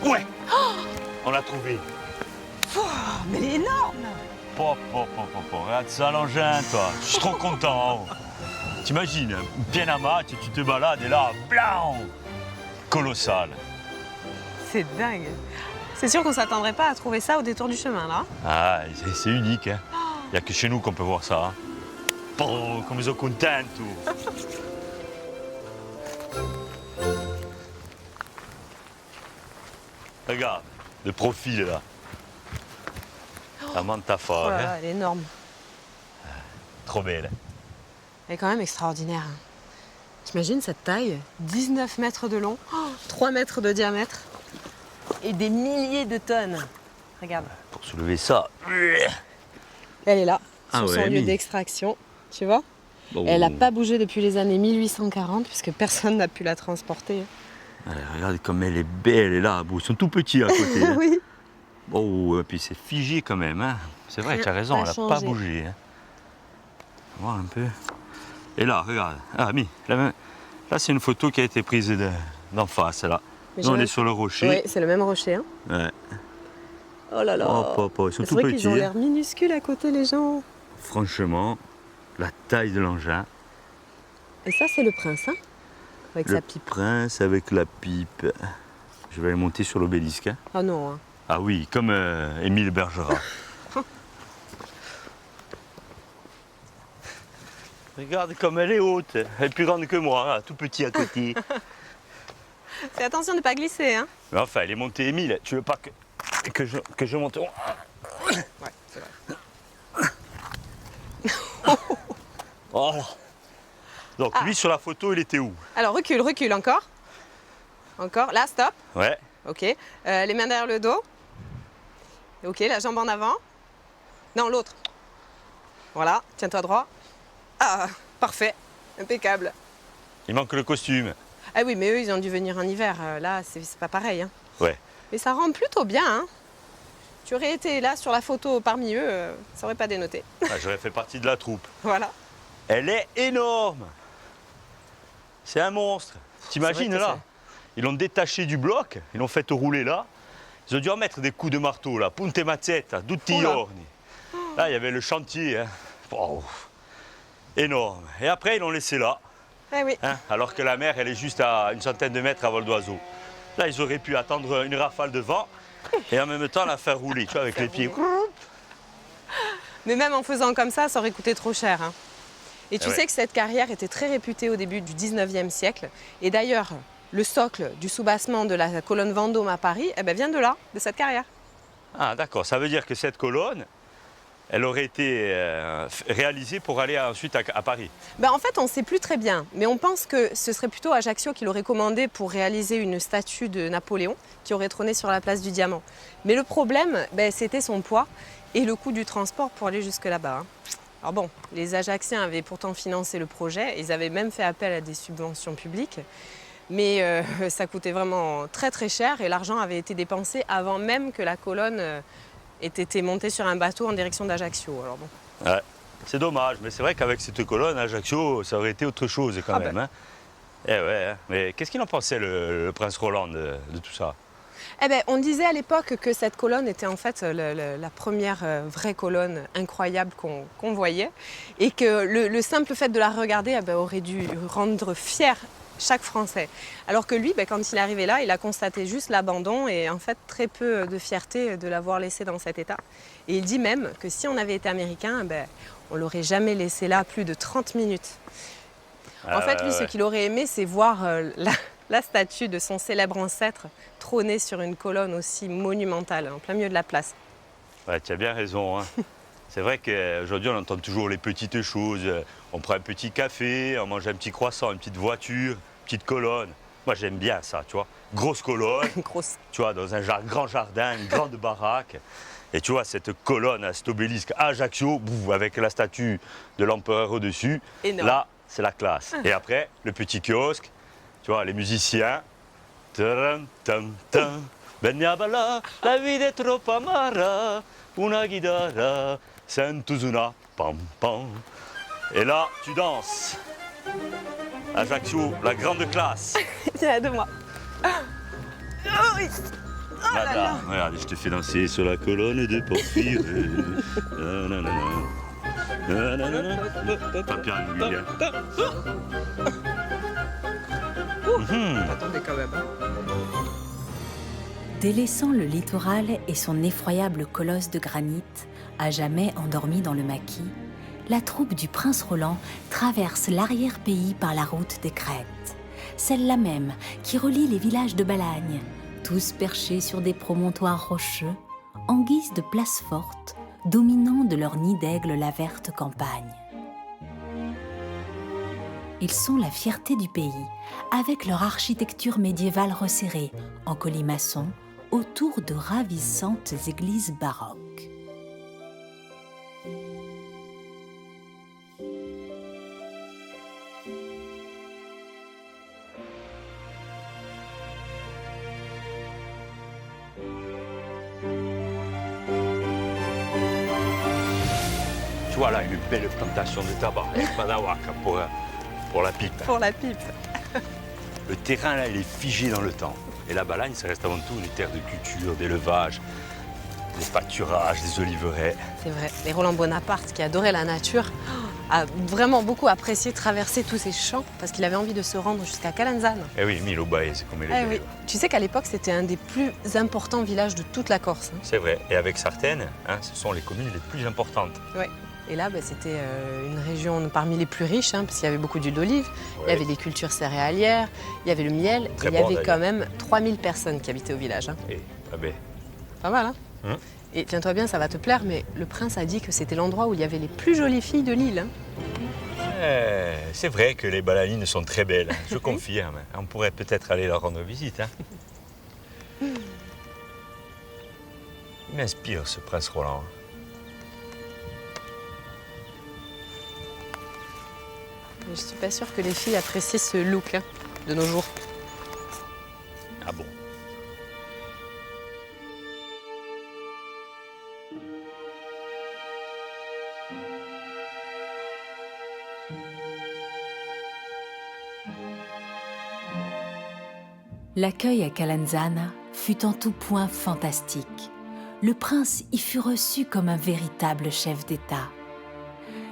Ouais, on l'a trouvé. Oh, mais elle est énorme! Regarde ça, l'engin, toi. Je suis trop content. T'imagines, bien à match, tu te balades et là, blanc, colossal. C'est dingue. C'est sûr qu'on ne s'attendrait pas à trouver ça au détour du chemin, là. Ah, c'est unique, hein. Il n'y a que chez nous qu'on peut voir ça. Hein. Oh, comme ils sont contents, tout. Regarde, le profil, là. La mantaphore, Oh là là, hein. elle est énorme. Trop belle. Elle est quand même extraordinaire. T'imagines cette taille? 19 mètres de long, 3 mètres de diamètre et des milliers de tonnes. Regarde. Pour soulever ça. Elle est là, Ah sur ouais, son lieu Amy. d'extraction. Tu vois? Bon. Elle n'a pas bougé depuis les années 1840 puisque personne n'a pu la transporter. Allez, regarde comme elle est belle, et là, ils sont tout petits à côté. Hein. Oui. Oh, et puis c'est figé quand même. Hein. C'est vrai, tu as raison, Pas elle n'a changé. pas bougé. Hein. On va voir un peu. Et là, regarde. Ah, Ami, là, c'est une photo qui a été prise d'en face, là. Mais Nous, on j'ai- est sur le rocher. Oui, c'est le même rocher. Hein. Ouais. Oh là là. Ils sont C'est tout vrai petits. qu'ils ont hein. l'air minuscules à côté, les gens. Franchement, la taille de l'engin. Et ça, c'est le prince, hein, avec Le sa pipe. prince avec la pipe. Je vais aller monter sur l'obélisque. Hein. Ah non, hein. Ah oui, comme Émile Bergerac. Regarde comme elle est haute. Elle est plus grande que moi, hein, tout petit à côté. Fais attention de ne pas glisser, hein. Mais enfin, elle est montée Émile. Tu veux pas que je monte? Ouais, c'est vrai. Voilà. Donc lui sur la photo, il était où? Alors recule, recule encore. Encore. Là, stop. Ouais. Ok. Les mains derrière le dos. Ok, la jambe en avant. Non, l'autre. Voilà, tiens-toi droit. Ah, parfait. Impeccable. Il manque le costume. Ah oui, mais eux, ils ont dû venir en hiver. Là, c'est pas pareil. Hein. Ouais. Mais ça rend plutôt bien. Hein. Tu aurais été là sur la photo parmi eux, ça aurait pas dénoté. Ah, j'aurais fait partie de la troupe. Voilà. Elle est énorme. C'est un monstre. T'imagines C'est vrai que là? Ils l'ont détaché du bloc, ils l'ont fait rouler là. Ils ont dû en mettre des coups de marteau là. Punte mazzetta, tutti Oula. giorni. Là, il y avait le chantier. Hein. Wow. Énorme. Et après, ils l'ont laissé là. Eh oui. Hein, alors que la mer, elle est juste à une centaine de mètres à vol d'oiseau. Là, ils auraient pu attendre une rafale de vent et en même temps la faire rouler, tu vois, avec les pieds. Mais même en faisant comme ça aurait coûté trop cher. Hein. Et tu Eh ouais. sais que cette carrière était très réputée au début du 19e siècle. Et d'ailleurs, le socle du soubassement de la colonne Vendôme à Paris eh ben, vient de là, de cette carrière. Ah, d'accord. Ça veut dire que cette colonne, elle aurait été réalisée pour aller ensuite à Paris. Ben, en fait, on ne sait plus très bien, mais on pense que ce serait plutôt Ajaccio qui l'aurait commandé pour réaliser une statue de Napoléon qui aurait trôné sur la place du Diamant. Mais le problème, ben, c'était son poids et le coût du transport pour aller jusque là-bas. Hein. Alors bon, les Ajacciens avaient pourtant financé le projet, ils avaient même fait appel à des subventions publiques, mais ça coûtait vraiment très très cher et l'argent avait été dépensé avant même que la colonne ait été montée sur un bateau en direction d'Ajaccio. Alors bon. Ouais. C'est dommage, mais c'est vrai qu'avec cette colonne, Ajaccio, ça aurait été autre chose quand Ah même. ben. Hein. Eh ouais, hein. Mais qu'est-ce qu'il en pensait le prince Roland de tout ça? Eh ben, on disait à l'époque que cette colonne était en fait la première vraie colonne incroyable qu'on voyait et que le simple fait de la regarder aurait dû rendre fier chaque Français. Alors que lui, quand il est arrivé là, il a constaté juste l'abandon et en fait très peu de fierté de l'avoir laissé dans cet état. Et il dit même que si on avait été américain, on l'aurait jamais laissé là plus de 30 minutes. En fait, lui, ce qu'il aurait aimé, c'est voir la statue de son célèbre ancêtre trôner sur une colonne aussi monumentale, en plein milieu de la place. Ouais, tu as bien raison. Hein. C'est vrai qu'aujourd'hui, on entend toujours les petites choses. On prend un petit café, on mange un petit croissant, une petite voiture, une petite colonne. Moi, j'aime bien ça, tu vois. Grosse colonne, Grosse. Tu vois, dans un grand jardin, une grande baraque. Et tu vois, cette colonne, cet obélisque à Ajaccio, avec la statue de l'empereur au-dessus. Énorme. Là, c'est la classe. Et après, le petit kiosque, tu vois, les musiciens. Taram, tam, tam. Beniabala, la vida è troppo amara, una guidara, sentuzuna, pam, pam. Et là, tu danses. Ajaccio, la grande classe. Tiens, de moi. Oh oui. Oh là là. Regarde, je te fais danser sur la colonne de Porphyre. Pas Pierre Nguyen. Attendez quand même. Délaissant le littoral et son effroyable colosse de granit, à jamais endormi dans le maquis, la troupe du prince Roland traverse l'arrière-pays par la route des Crêtes, celle-là même qui relie les villages de Balagne, tous perchés sur des promontoires rocheux, en guise de place forte, dominant de leur nid d'aigle la verte campagne. Ils sont la fierté du pays, avec leur architecture médiévale resserrée, en colimaçon, autour de ravissantes églises baroques. Tu vois là, une belle plantation de tabac, Madawak, pour la pipe. Pour la pipe. Le terrain là, il est figé dans le temps. Et la Balagne, ça reste avant tout une terre de culture, d'élevage, des pâturages, des oliveraies. C'est vrai. Et Roland Bonaparte, qui adorait la nature, a vraiment beaucoup apprécié traverser tous ces champs parce qu'il avait envie de se rendre jusqu'à Calenzane. Eh oui, Milo Baez, c'est comme il est. Oui. Tu sais qu'à l'époque, c'était un des plus importants villages de toute la Corse. C'est vrai. Et avec Sartène, ce sont les communes les plus importantes. Oui. Et là, c'était une région parmi les plus riches, parce qu'il y avait beaucoup d'huile d'olive, il y avait des cultures céréalières, il y avait le miel, et il y avait quand même 3000 personnes qui habitaient au village. Pas mal, hein. Et tiens-toi bien, ça va te plaire, mais le prince a dit que c'était l'endroit où il y avait les plus jolies filles de l'île. C'est vrai que les Balanines sont très belles, je confirme. On pourrait peut-être aller leur rendre visite. Il m'inspire, ce prince Roland. Je suis pas sûre que les filles apprécient ce look de nos jours. Ah bon? L'accueil à Calenzane fut en tout point fantastique. Le prince y fut reçu comme un véritable chef d'État.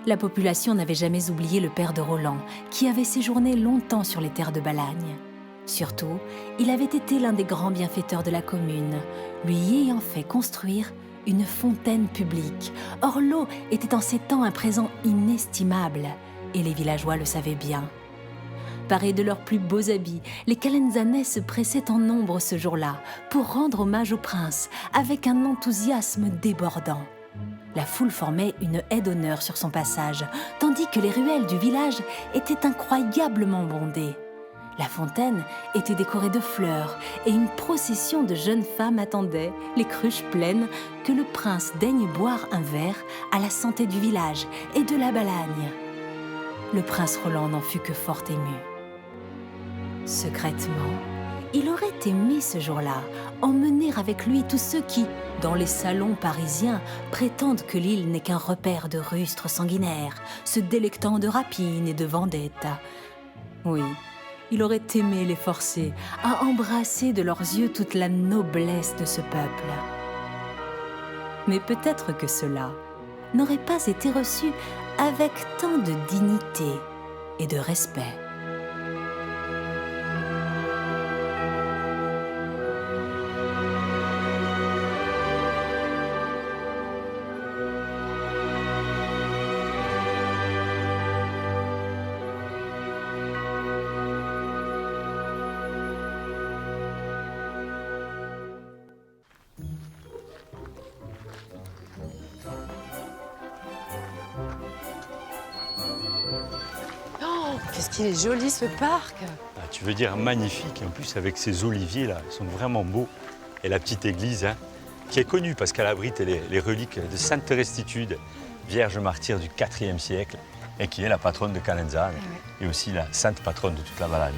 La population n'avait jamais oublié le père de Roland, qui avait séjourné longtemps sur les terres de Balagne. Surtout, il avait été l'un des grands bienfaiteurs de la commune, lui ayant fait construire une fontaine publique. Or, l'eau était en ces temps un présent inestimable, et les villageois le savaient bien. Parés de leurs plus beaux habits, les Calenzanais se pressaient en nombre ce jour-là pour rendre hommage au prince avec un enthousiasme débordant. La foule formait une haie d'honneur sur son passage, tandis que les ruelles du village étaient incroyablement bondées. La fontaine était décorée de fleurs et une procession de jeunes femmes attendait, les cruches pleines, que le prince daigne boire un verre à la santé du village et de la Balagne. Le prince Roland n'en fut que fort ému. Secrètement, il aurait aimé ce jour-là emmener avec lui tous ceux qui, dans les salons parisiens, prétendent que l'île n'est qu'un repère de rustres sanguinaires, se délectant de rapines et de vendettas. Oui, Il aurait aimé les forcer à embrasser de leurs yeux toute la noblesse de ce peuple. Mais peut-être que cela n'aurait pas été reçu avec tant de dignité et de respect. Qu'est-ce qu'il est joli ce parc! Ah, tu veux dire magnifique, en plus avec ces oliviers là, ils sont vraiment beaux. Et la petite église, hein, qui est connue parce qu'elle abrite les reliques de Sainte Restitude, Vierge martyre du IVe siècle, et qui est la patronne de Calenzane, et aussi la sainte patronne de toute la Valaigne.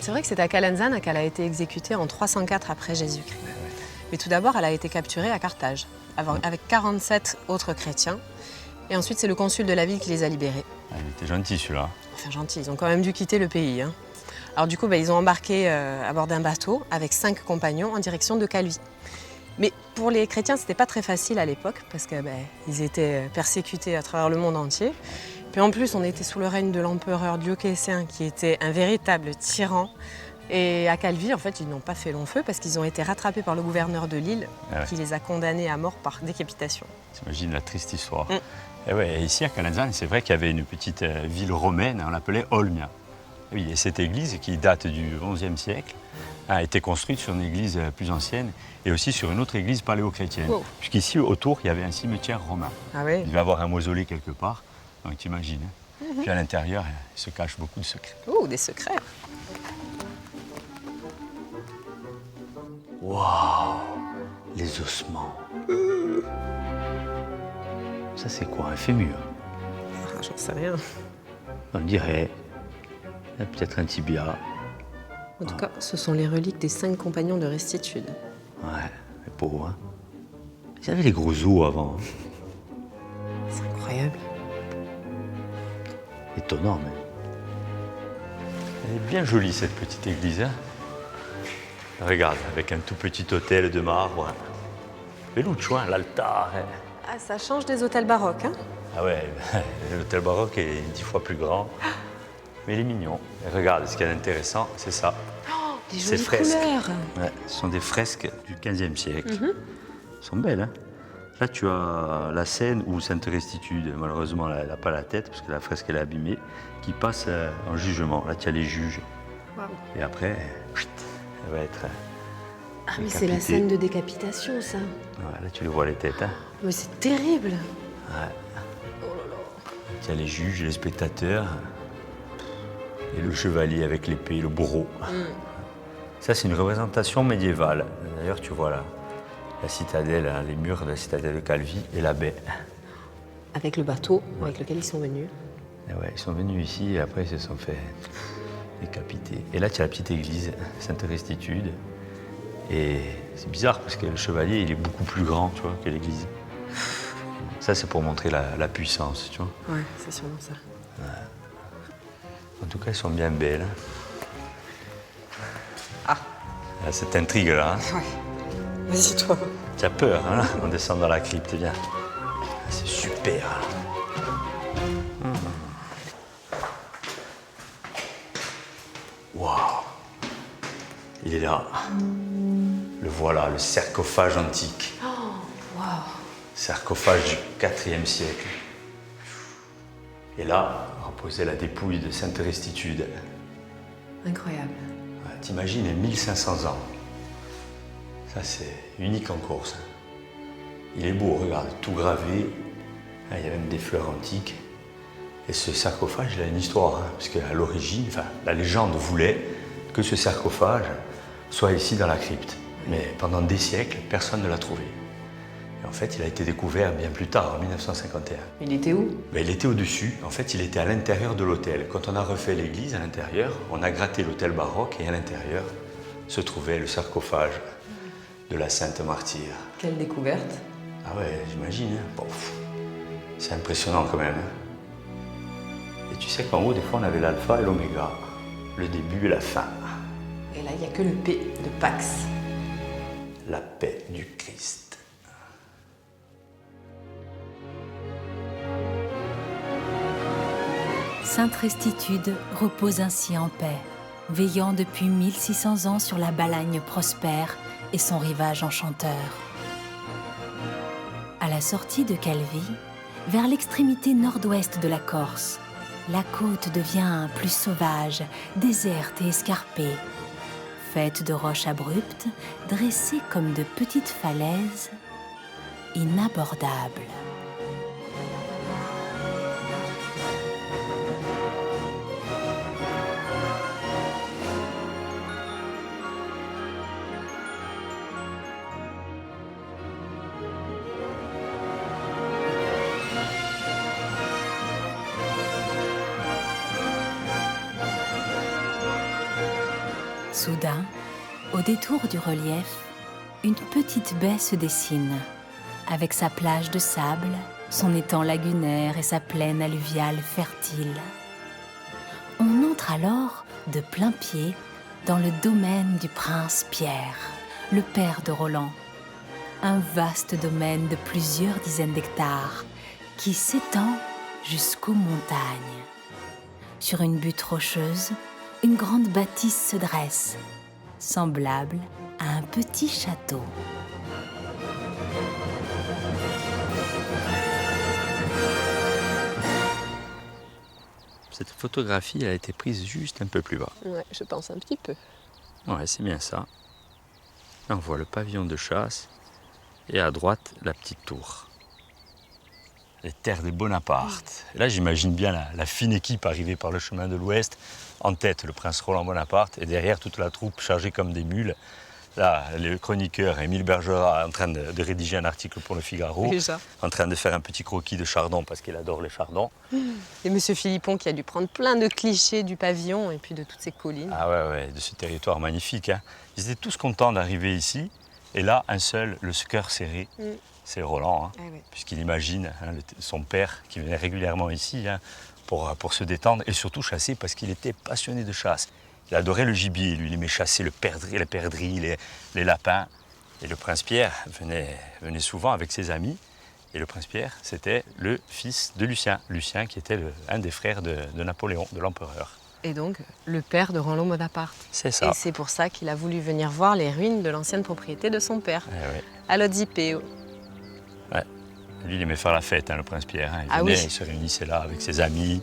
C'est vrai que c'est à Calenzane qu'elle a été exécutée en 304 après Jésus-Christ. Mais tout d'abord, elle a été capturée à Carthage, avec 47 autres chrétiens. Et ensuite, c'est le consul de la ville qui les a libérés. Ah, il était gentil celui-là. Enfin gentil, ils ont quand même dû quitter le pays. Hein. Alors du coup, ils ont embarqué à bord d'un bateau avec 5 compagnons en direction de Calvi. Mais pour les chrétiens, c'était pas très facile à l'époque parce qu'ils étaient persécutés à travers le monde entier. Puis en plus, on était sous le règne de l'empereur Dioclétien qui était un véritable tyran. Et à Calvi, en fait, ils n'ont pas fait long feu parce qu'ils ont été rattrapés par le gouverneur de l'île qui les a condamnés à mort par décapitation. T'imagines la triste histoire. Et ouais, ici à Calenzane, c'est vrai qu'il y avait une petite ville romaine, on l'appelait Olmia. Oui, et cette église, qui date du XIe siècle, a été construite sur une église plus ancienne et aussi sur une autre église paléochrétienne. Oh. Puisqu'ici, autour, il y avait un cimetière romain. Ah oui. Il devait y avoir un mausolée quelque part, donc t'imagines. Hein. Puis à l'intérieur, il se cache beaucoup de secrets. Oh, des secrets. Waouh, les ossements. Ça, c'est quoi, un fémur? Ah, j'en sais rien. On dirait peut-être un tibia. En tout cas, ce sont les reliques des 5 compagnons de Restitude. Ouais, les pauvres, hein. Ils avaient les gros os avant. C'est incroyable. Étonnant, même. Elle est bien jolie, cette petite église, hein. Regarde, avec un tout petit hôtel de marbre. Veluccio, hein, l'altar. Hein. Ah, ça change des hôtels baroques, hein? Ah ouais, l'hôtel baroque est 10 fois plus grand. Mais il est mignon. Et regarde, ce qui est intéressant, c'est ça. Oh, des ces jolies fresques. couleurs. Ouais, ce sont des fresques du XVe siècle. Elles sont belles, hein. Là, tu as la scène où Sainte Restitude, malheureusement, elle n'a pas la tête, parce que la fresque, elle est abîmée, qui passe en jugement. Là, tu as les juges. Wow. Et après, elle va être Ah, mais c'est la scène de décapitation, ça. Ouais, là, tu les vois, les têtes. Hein. Mais c'est terrible. Ouais. Oh là là. Tu as les juges, les spectateurs, et le chevalier avec l'épée, le bourreau. Ça, c'est une représentation médiévale. D'ailleurs, tu vois là, la citadelle, hein, les murs de la citadelle de Calvi et la baie. Avec le bateau avec lequel ils sont venus. Et ouais, ils sont venus ici et après, ils se sont fait décapiter. Et là, tu as la petite église, Sainte Restitude. Et c'est bizarre parce que le chevalier, il est beaucoup plus grand, tu vois, que l'église. Ça, c'est pour montrer la puissance, tu vois. Ouais, c'est sûrement ça. Ouais. En tout cas, elles sont bien belles. Ah. Cette intrigue-là. Hein. Ouais. Vas-y, toi. Tu as peur, hein, là. On descend dans la crypte, viens. C'est super. Waouh. Il est là. Le voilà, le sarcophage antique. Oh, waouh. Sarcophage du IVe siècle. Et là, reposait la dépouille de Sainte Restitude. Incroyable. Ouais, t'imagines, 1500 ans. Ça, c'est unique en Corse. Il est beau, regarde, tout gravé. Il y a même des fleurs antiques. Et ce sarcophage, il a une histoire, hein, parce qu'à l'origine, la légende voulait que ce sarcophage soit ici dans la crypte. Mais pendant des siècles, personne ne l'a trouvé. Et en fait, il a été découvert bien plus tard, en 1951. Il était où? Il était au-dessus. En fait, il était à l'intérieur de l'autel. Quand on a refait l'église à l'intérieur, on a gratté l'autel baroque et à l'intérieur se trouvait le sarcophage de la Sainte Martyre. Quelle découverte! Ah ouais, j'imagine. Hein. Bon, c'est impressionnant quand même. Hein. Et tu sais qu'en haut, des fois, on avait l'alpha et l'oméga. le début et la fin. Et là, il n'y a que le P de Pax. La paix du Christ. Sainte Restitude repose ainsi en paix, veillant depuis 1600 ans sur la Balagne prospère et son rivage enchanteur. À la sortie de Calvi, vers l'extrémité nord-ouest de la Corse, la côte devient plus sauvage, déserte et escarpée, faite de roches abruptes, dressées comme de petites falaises inabordables. Soudain, au détour du relief, une petite baie se dessine, avec sa plage de sable, son étang lagunaire et sa plaine alluviale fertile. On entre alors de plein pied dans le domaine du prince Pierre, le père de Roland. Un vaste domaine de plusieurs dizaines d'hectares qui s'étend jusqu'aux montagnes. Sur une butte rocheuse, une grande bâtisse se dresse, semblable à un petit château. Cette photographie, elle a été prise juste un peu plus bas. Ouais, je pense un petit peu. Ouais, c'est bien ça. Là, on voit le pavillon de chasse et à droite, la petite tour. Les terres des Bonaparte. Et là, j'imagine bien la fine équipe arrivée par le chemin de l'Ouest, en tête le prince Roland Bonaparte, et derrière toute la troupe chargée comme des mules. Là, le chroniqueur Émile Bergerac en train de rédiger un article pour le Figaro, Déjà. en train de faire un petit croquis de chardon parce qu'il adore les chardons. Et monsieur Philippon qui a dû prendre plein de clichés du pavillon et puis de toutes ces collines. Ah ouais, de ce territoire magnifique. Hein. Ils étaient tous contents d'arriver ici, et là, un seul, le cœur serré. C'est Roland, hein, Ah ouais. puisqu'il imagine son père qui venait régulièrement ici pour se détendre et surtout chasser parce qu'il était passionné de chasse. Il adorait le gibier, lui, il aimait chasser les perdrix, les lapins. Et le prince Pierre venait souvent avec ses amis. Et le prince Pierre, c'était le fils de Lucien. Lucien qui était un des frères de Napoléon, de l'empereur. Et donc, le père de Roland Bonaparte. C'est ça. Et c'est pour ça qu'il a voulu venir voir les ruines de l'ancienne propriété de son père, à Lozipeo. Ouais. Lui, il aimait faire la fête, le prince Pierre. Il Ah venait, oui. il se réunissait là avec ses amis.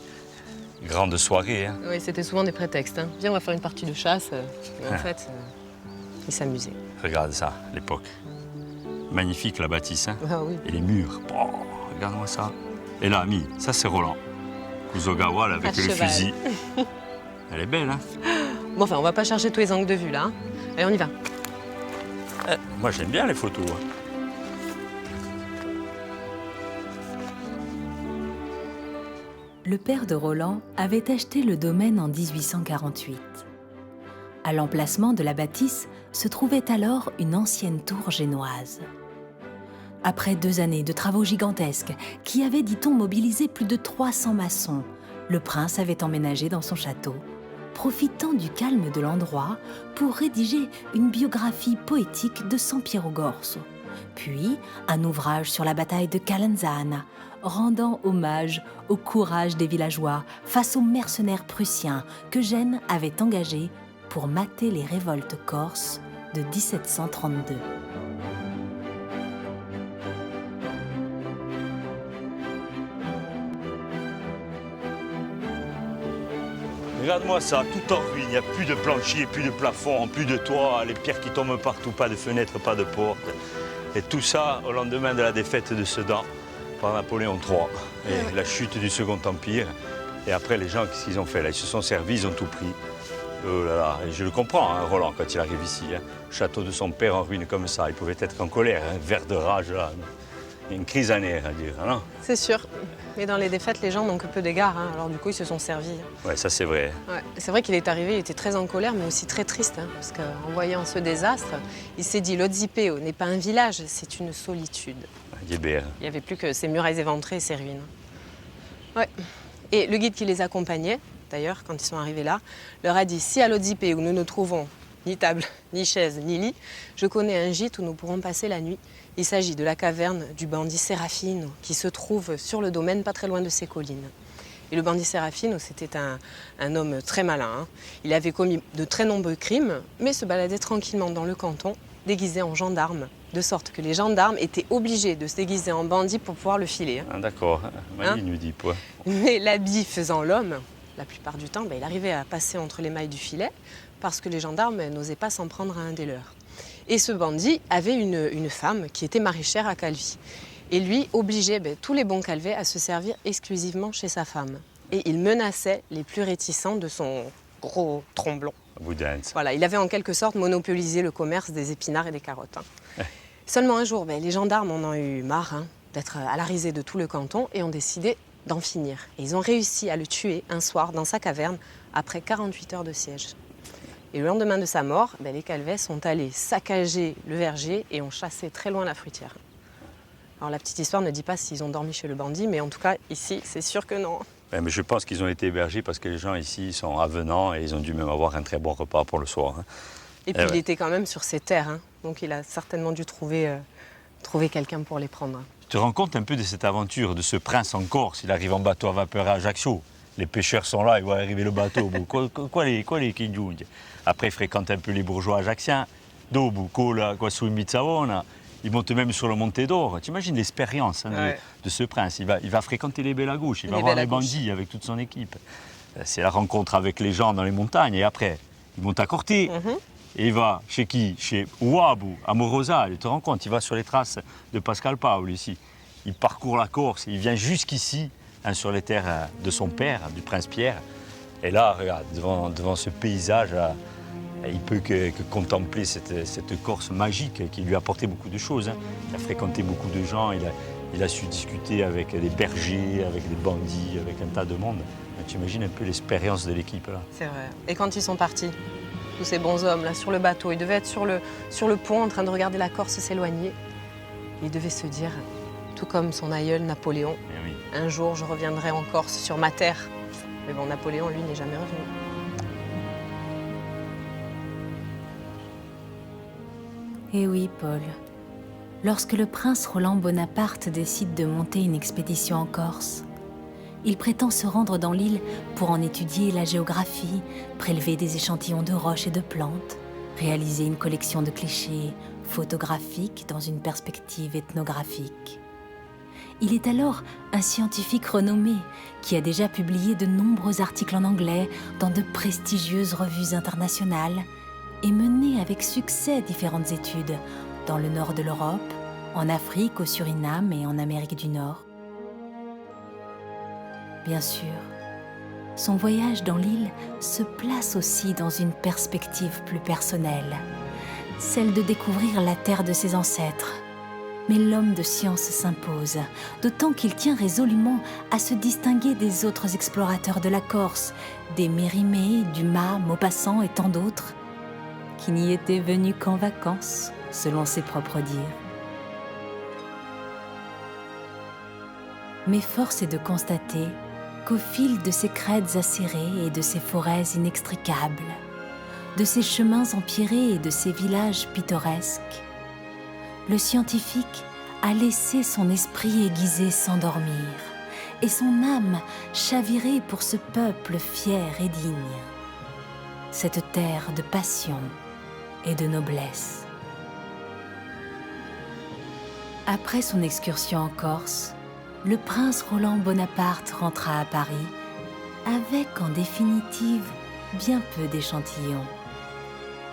Grande soirée. Hein. Oui, c'était souvent des prétextes. Viens, on va faire une partie de chasse. Mais en fait, il s'amusait. Regarde ça, l'époque. Magnifique la bâtisse. Hein. Ah oui. Et les murs. Oh, regarde-moi ça. Et là, ami, ça c'est Roland. Kuzogawa là, avec À le cheval. fusil. Elle est belle, hein. Bon, enfin, on va pas chercher tous les angles de vue, là. Allez, on y va. Moi, j'aime bien les photos. Hein. Le père de Roland avait acheté le domaine en 1848. À l'emplacement de la bâtisse se trouvait alors une ancienne tour génoise. Après 2 années de travaux gigantesques qui avaient, dit-on, mobilisé plus de 300 maçons, le prince avait emménagé dans son château, profitant du calme de l'endroit pour rédiger une biographie poétique de San Piero Gorso, puis un ouvrage sur la bataille de Calenzana, rendant hommage au courage des villageois face aux mercenaires prussiens que Gênes avait engagés pour mater les révoltes corses de 1732. Regarde-moi ça, tout en ruine. Il n'y a plus de plancher, plus de plafond, plus de toit, les pierres qui tombent partout, pas de fenêtres, pas de portes. Et tout ça au lendemain de la défaite de Sedan par Napoléon III et la chute du Second Empire. Et après, les gens, qu'est-ce qu'ils ont fait là? Ils se sont servis, ils ont tout pris. Oh là là, et je le comprends, Roland, quand il arrive ici. Château de son père en ruine comme ça, il pouvait être en colère, vert de rage, là. Une crise à nerfs, à dire, non? C'est sûr. Mais dans les défaites, les gens n'ont que peu d'égards. Alors du coup, ils se sont servis. Ouais, ça c'est vrai. Ouais. C'est vrai qu'il est arrivé, il était très en colère, mais aussi très triste. Parce qu'en voyant ce désastre, il s'est dit, Lozipeo n'est pas un village, c'est une solitude. Guébert. Il n'y avait plus que ses murailles éventrées et ses ruines. Ouais. Et le guide qui les accompagnait, d'ailleurs, quand ils sont arrivés là, leur a dit « Si à l'Oedipe où nous ne trouvons ni table, ni chaise, ni lit, je connais un gîte où nous pourrons passer la nuit. Il s'agit de la caverne du bandit Serafino, qui se trouve sur le domaine, pas très loin de ces collines. » Et le bandit Serafino, c'était un homme très malin. Hein. Il avait commis de très nombreux crimes, mais se baladait tranquillement dans le canton, déguisé en gendarme, de sorte que les gendarmes étaient obligés de se déguiser en bandit pour pouvoir le filer. Hein. Ah, d'accord, Mali nous dit pas. Mais l'habit faisant l'homme, la plupart du temps, il arrivait à passer entre les mailles du filet parce que les gendarmes n'osaient pas s'en prendre à un des leurs. Et ce bandit avait une femme qui était maraîchère à Calvi. Et lui obligeait tous les bons calvets à se servir exclusivement chez sa femme. Et il menaçait les plus réticents de son gros tromblon. Voilà, il avait en quelque sorte monopolisé le commerce des épinards et des carottes. Hein. Seulement un jour, les gendarmes en ont eu marre d'être à la risée de tout le canton et ont décidé d'en finir. Et ils ont réussi à le tuer un soir dans sa caverne après 48 heures de siège. Et le lendemain de sa mort, les calvets sont allés saccager le verger et ont chassé très loin la fruitière. Alors la petite histoire ne dit pas s'ils ont dormi chez le bandit, mais en tout cas ici, c'est sûr que non. Mais je pense qu'ils ont été hébergés parce que les gens ici sont avenants et ils ont dû même avoir un très bon repas pour le soir. Hein. Et puis il était quand même sur ses terres, hein, donc il a certainement dû trouver quelqu'un pour les prendre. Tu te rends compte un peu de cette aventure, de ce prince en Corse? Il arrive en bateau à vapeur à Ajaccio. Les pêcheurs sont là, ils voient arriver le bateau. Quoi les Kinjung? Après, il fréquente un peu les bourgeois ajacciens. Dobu, Kola, Savona. Il monte même sur le Monte d'Or. Tu imagines l'expérience de ce prince. Il va fréquenter les Bellagouches, il va voir les bandits avec toute son équipe. C'est la rencontre avec les gens dans les montagnes. Et après, il monte à Corté. Et il va chez qui? Chez Ouabu, à Morosa. Tu te rends compte, il va sur les traces de Pascal Paul ici. Il parcourt la Corse, il vient jusqu'ici, sur les terres de son père, du prince Pierre. Et là, regarde, devant ce paysage, il peut que contempler cette Corse magique qui lui a apporté beaucoup de choses. Hein. Il a fréquenté beaucoup de gens, il a su discuter avec des bergers, avec des bandits, avec un tas de monde. Tu imagines un peu l'expérience de l'équipe là. C'est vrai. Et quand ils sont partis, tous ces bons hommes là sur le bateau, ils devaient être sur le pont en train de regarder la Corse s'éloigner. Ils devaient se dire, tout comme son aïeul Napoléon, un jour je reviendrai en Corse sur ma terre. Mais bon, Napoléon, lui, n'est jamais revenu. Eh oui, Paul. Lorsque le prince Roland Bonaparte décide de monter une expédition en Corse, il prétend se rendre dans l'île pour en étudier la géographie, prélever des échantillons de roches et de plantes, réaliser une collection de clichés photographiques dans une perspective ethnographique. Il est alors un scientifique renommé qui a déjà publié de nombreux articles en anglais dans de prestigieuses revues internationales et mené avec succès différentes études dans le nord de l'Europe, en Afrique, au Suriname et en Amérique du Nord. Bien sûr, son voyage dans l'île se place aussi dans une perspective plus personnelle, celle de découvrir la terre de ses ancêtres. Mais l'homme de science s'impose, d'autant qu'il tient résolument à se distinguer des autres explorateurs de la Corse, des Mérimée, Dumas, Maupassant et tant d'autres, qui n'y étaient venus qu'en vacances, selon ses propres dires. Mais force est de constater qu'au fil de ces crêtes acérées et de ces forêts inextricables, de ces chemins empierrés et de ces villages pittoresques, le scientifique a laissé son esprit aiguisé s'endormir et son âme chavirer pour ce peuple fier et digne, cette terre de passion et de noblesse. Après son excursion en Corse, le prince Roland Bonaparte rentra à Paris avec en définitive bien peu d'échantillons,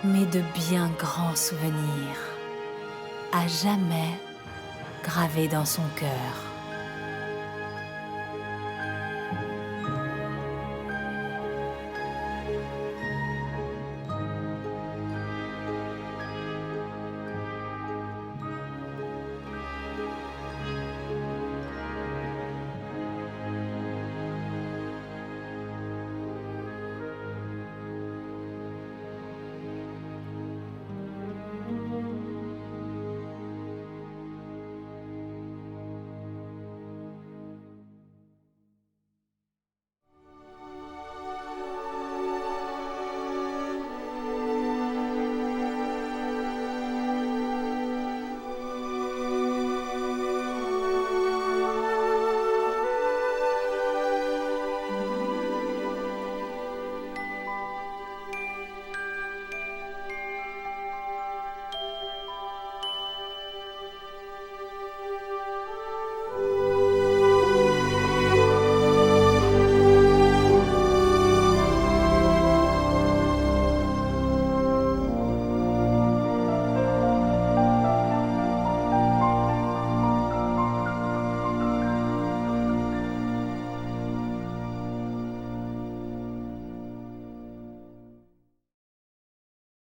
mais de bien grands souvenirs, à jamais gravés dans son cœur.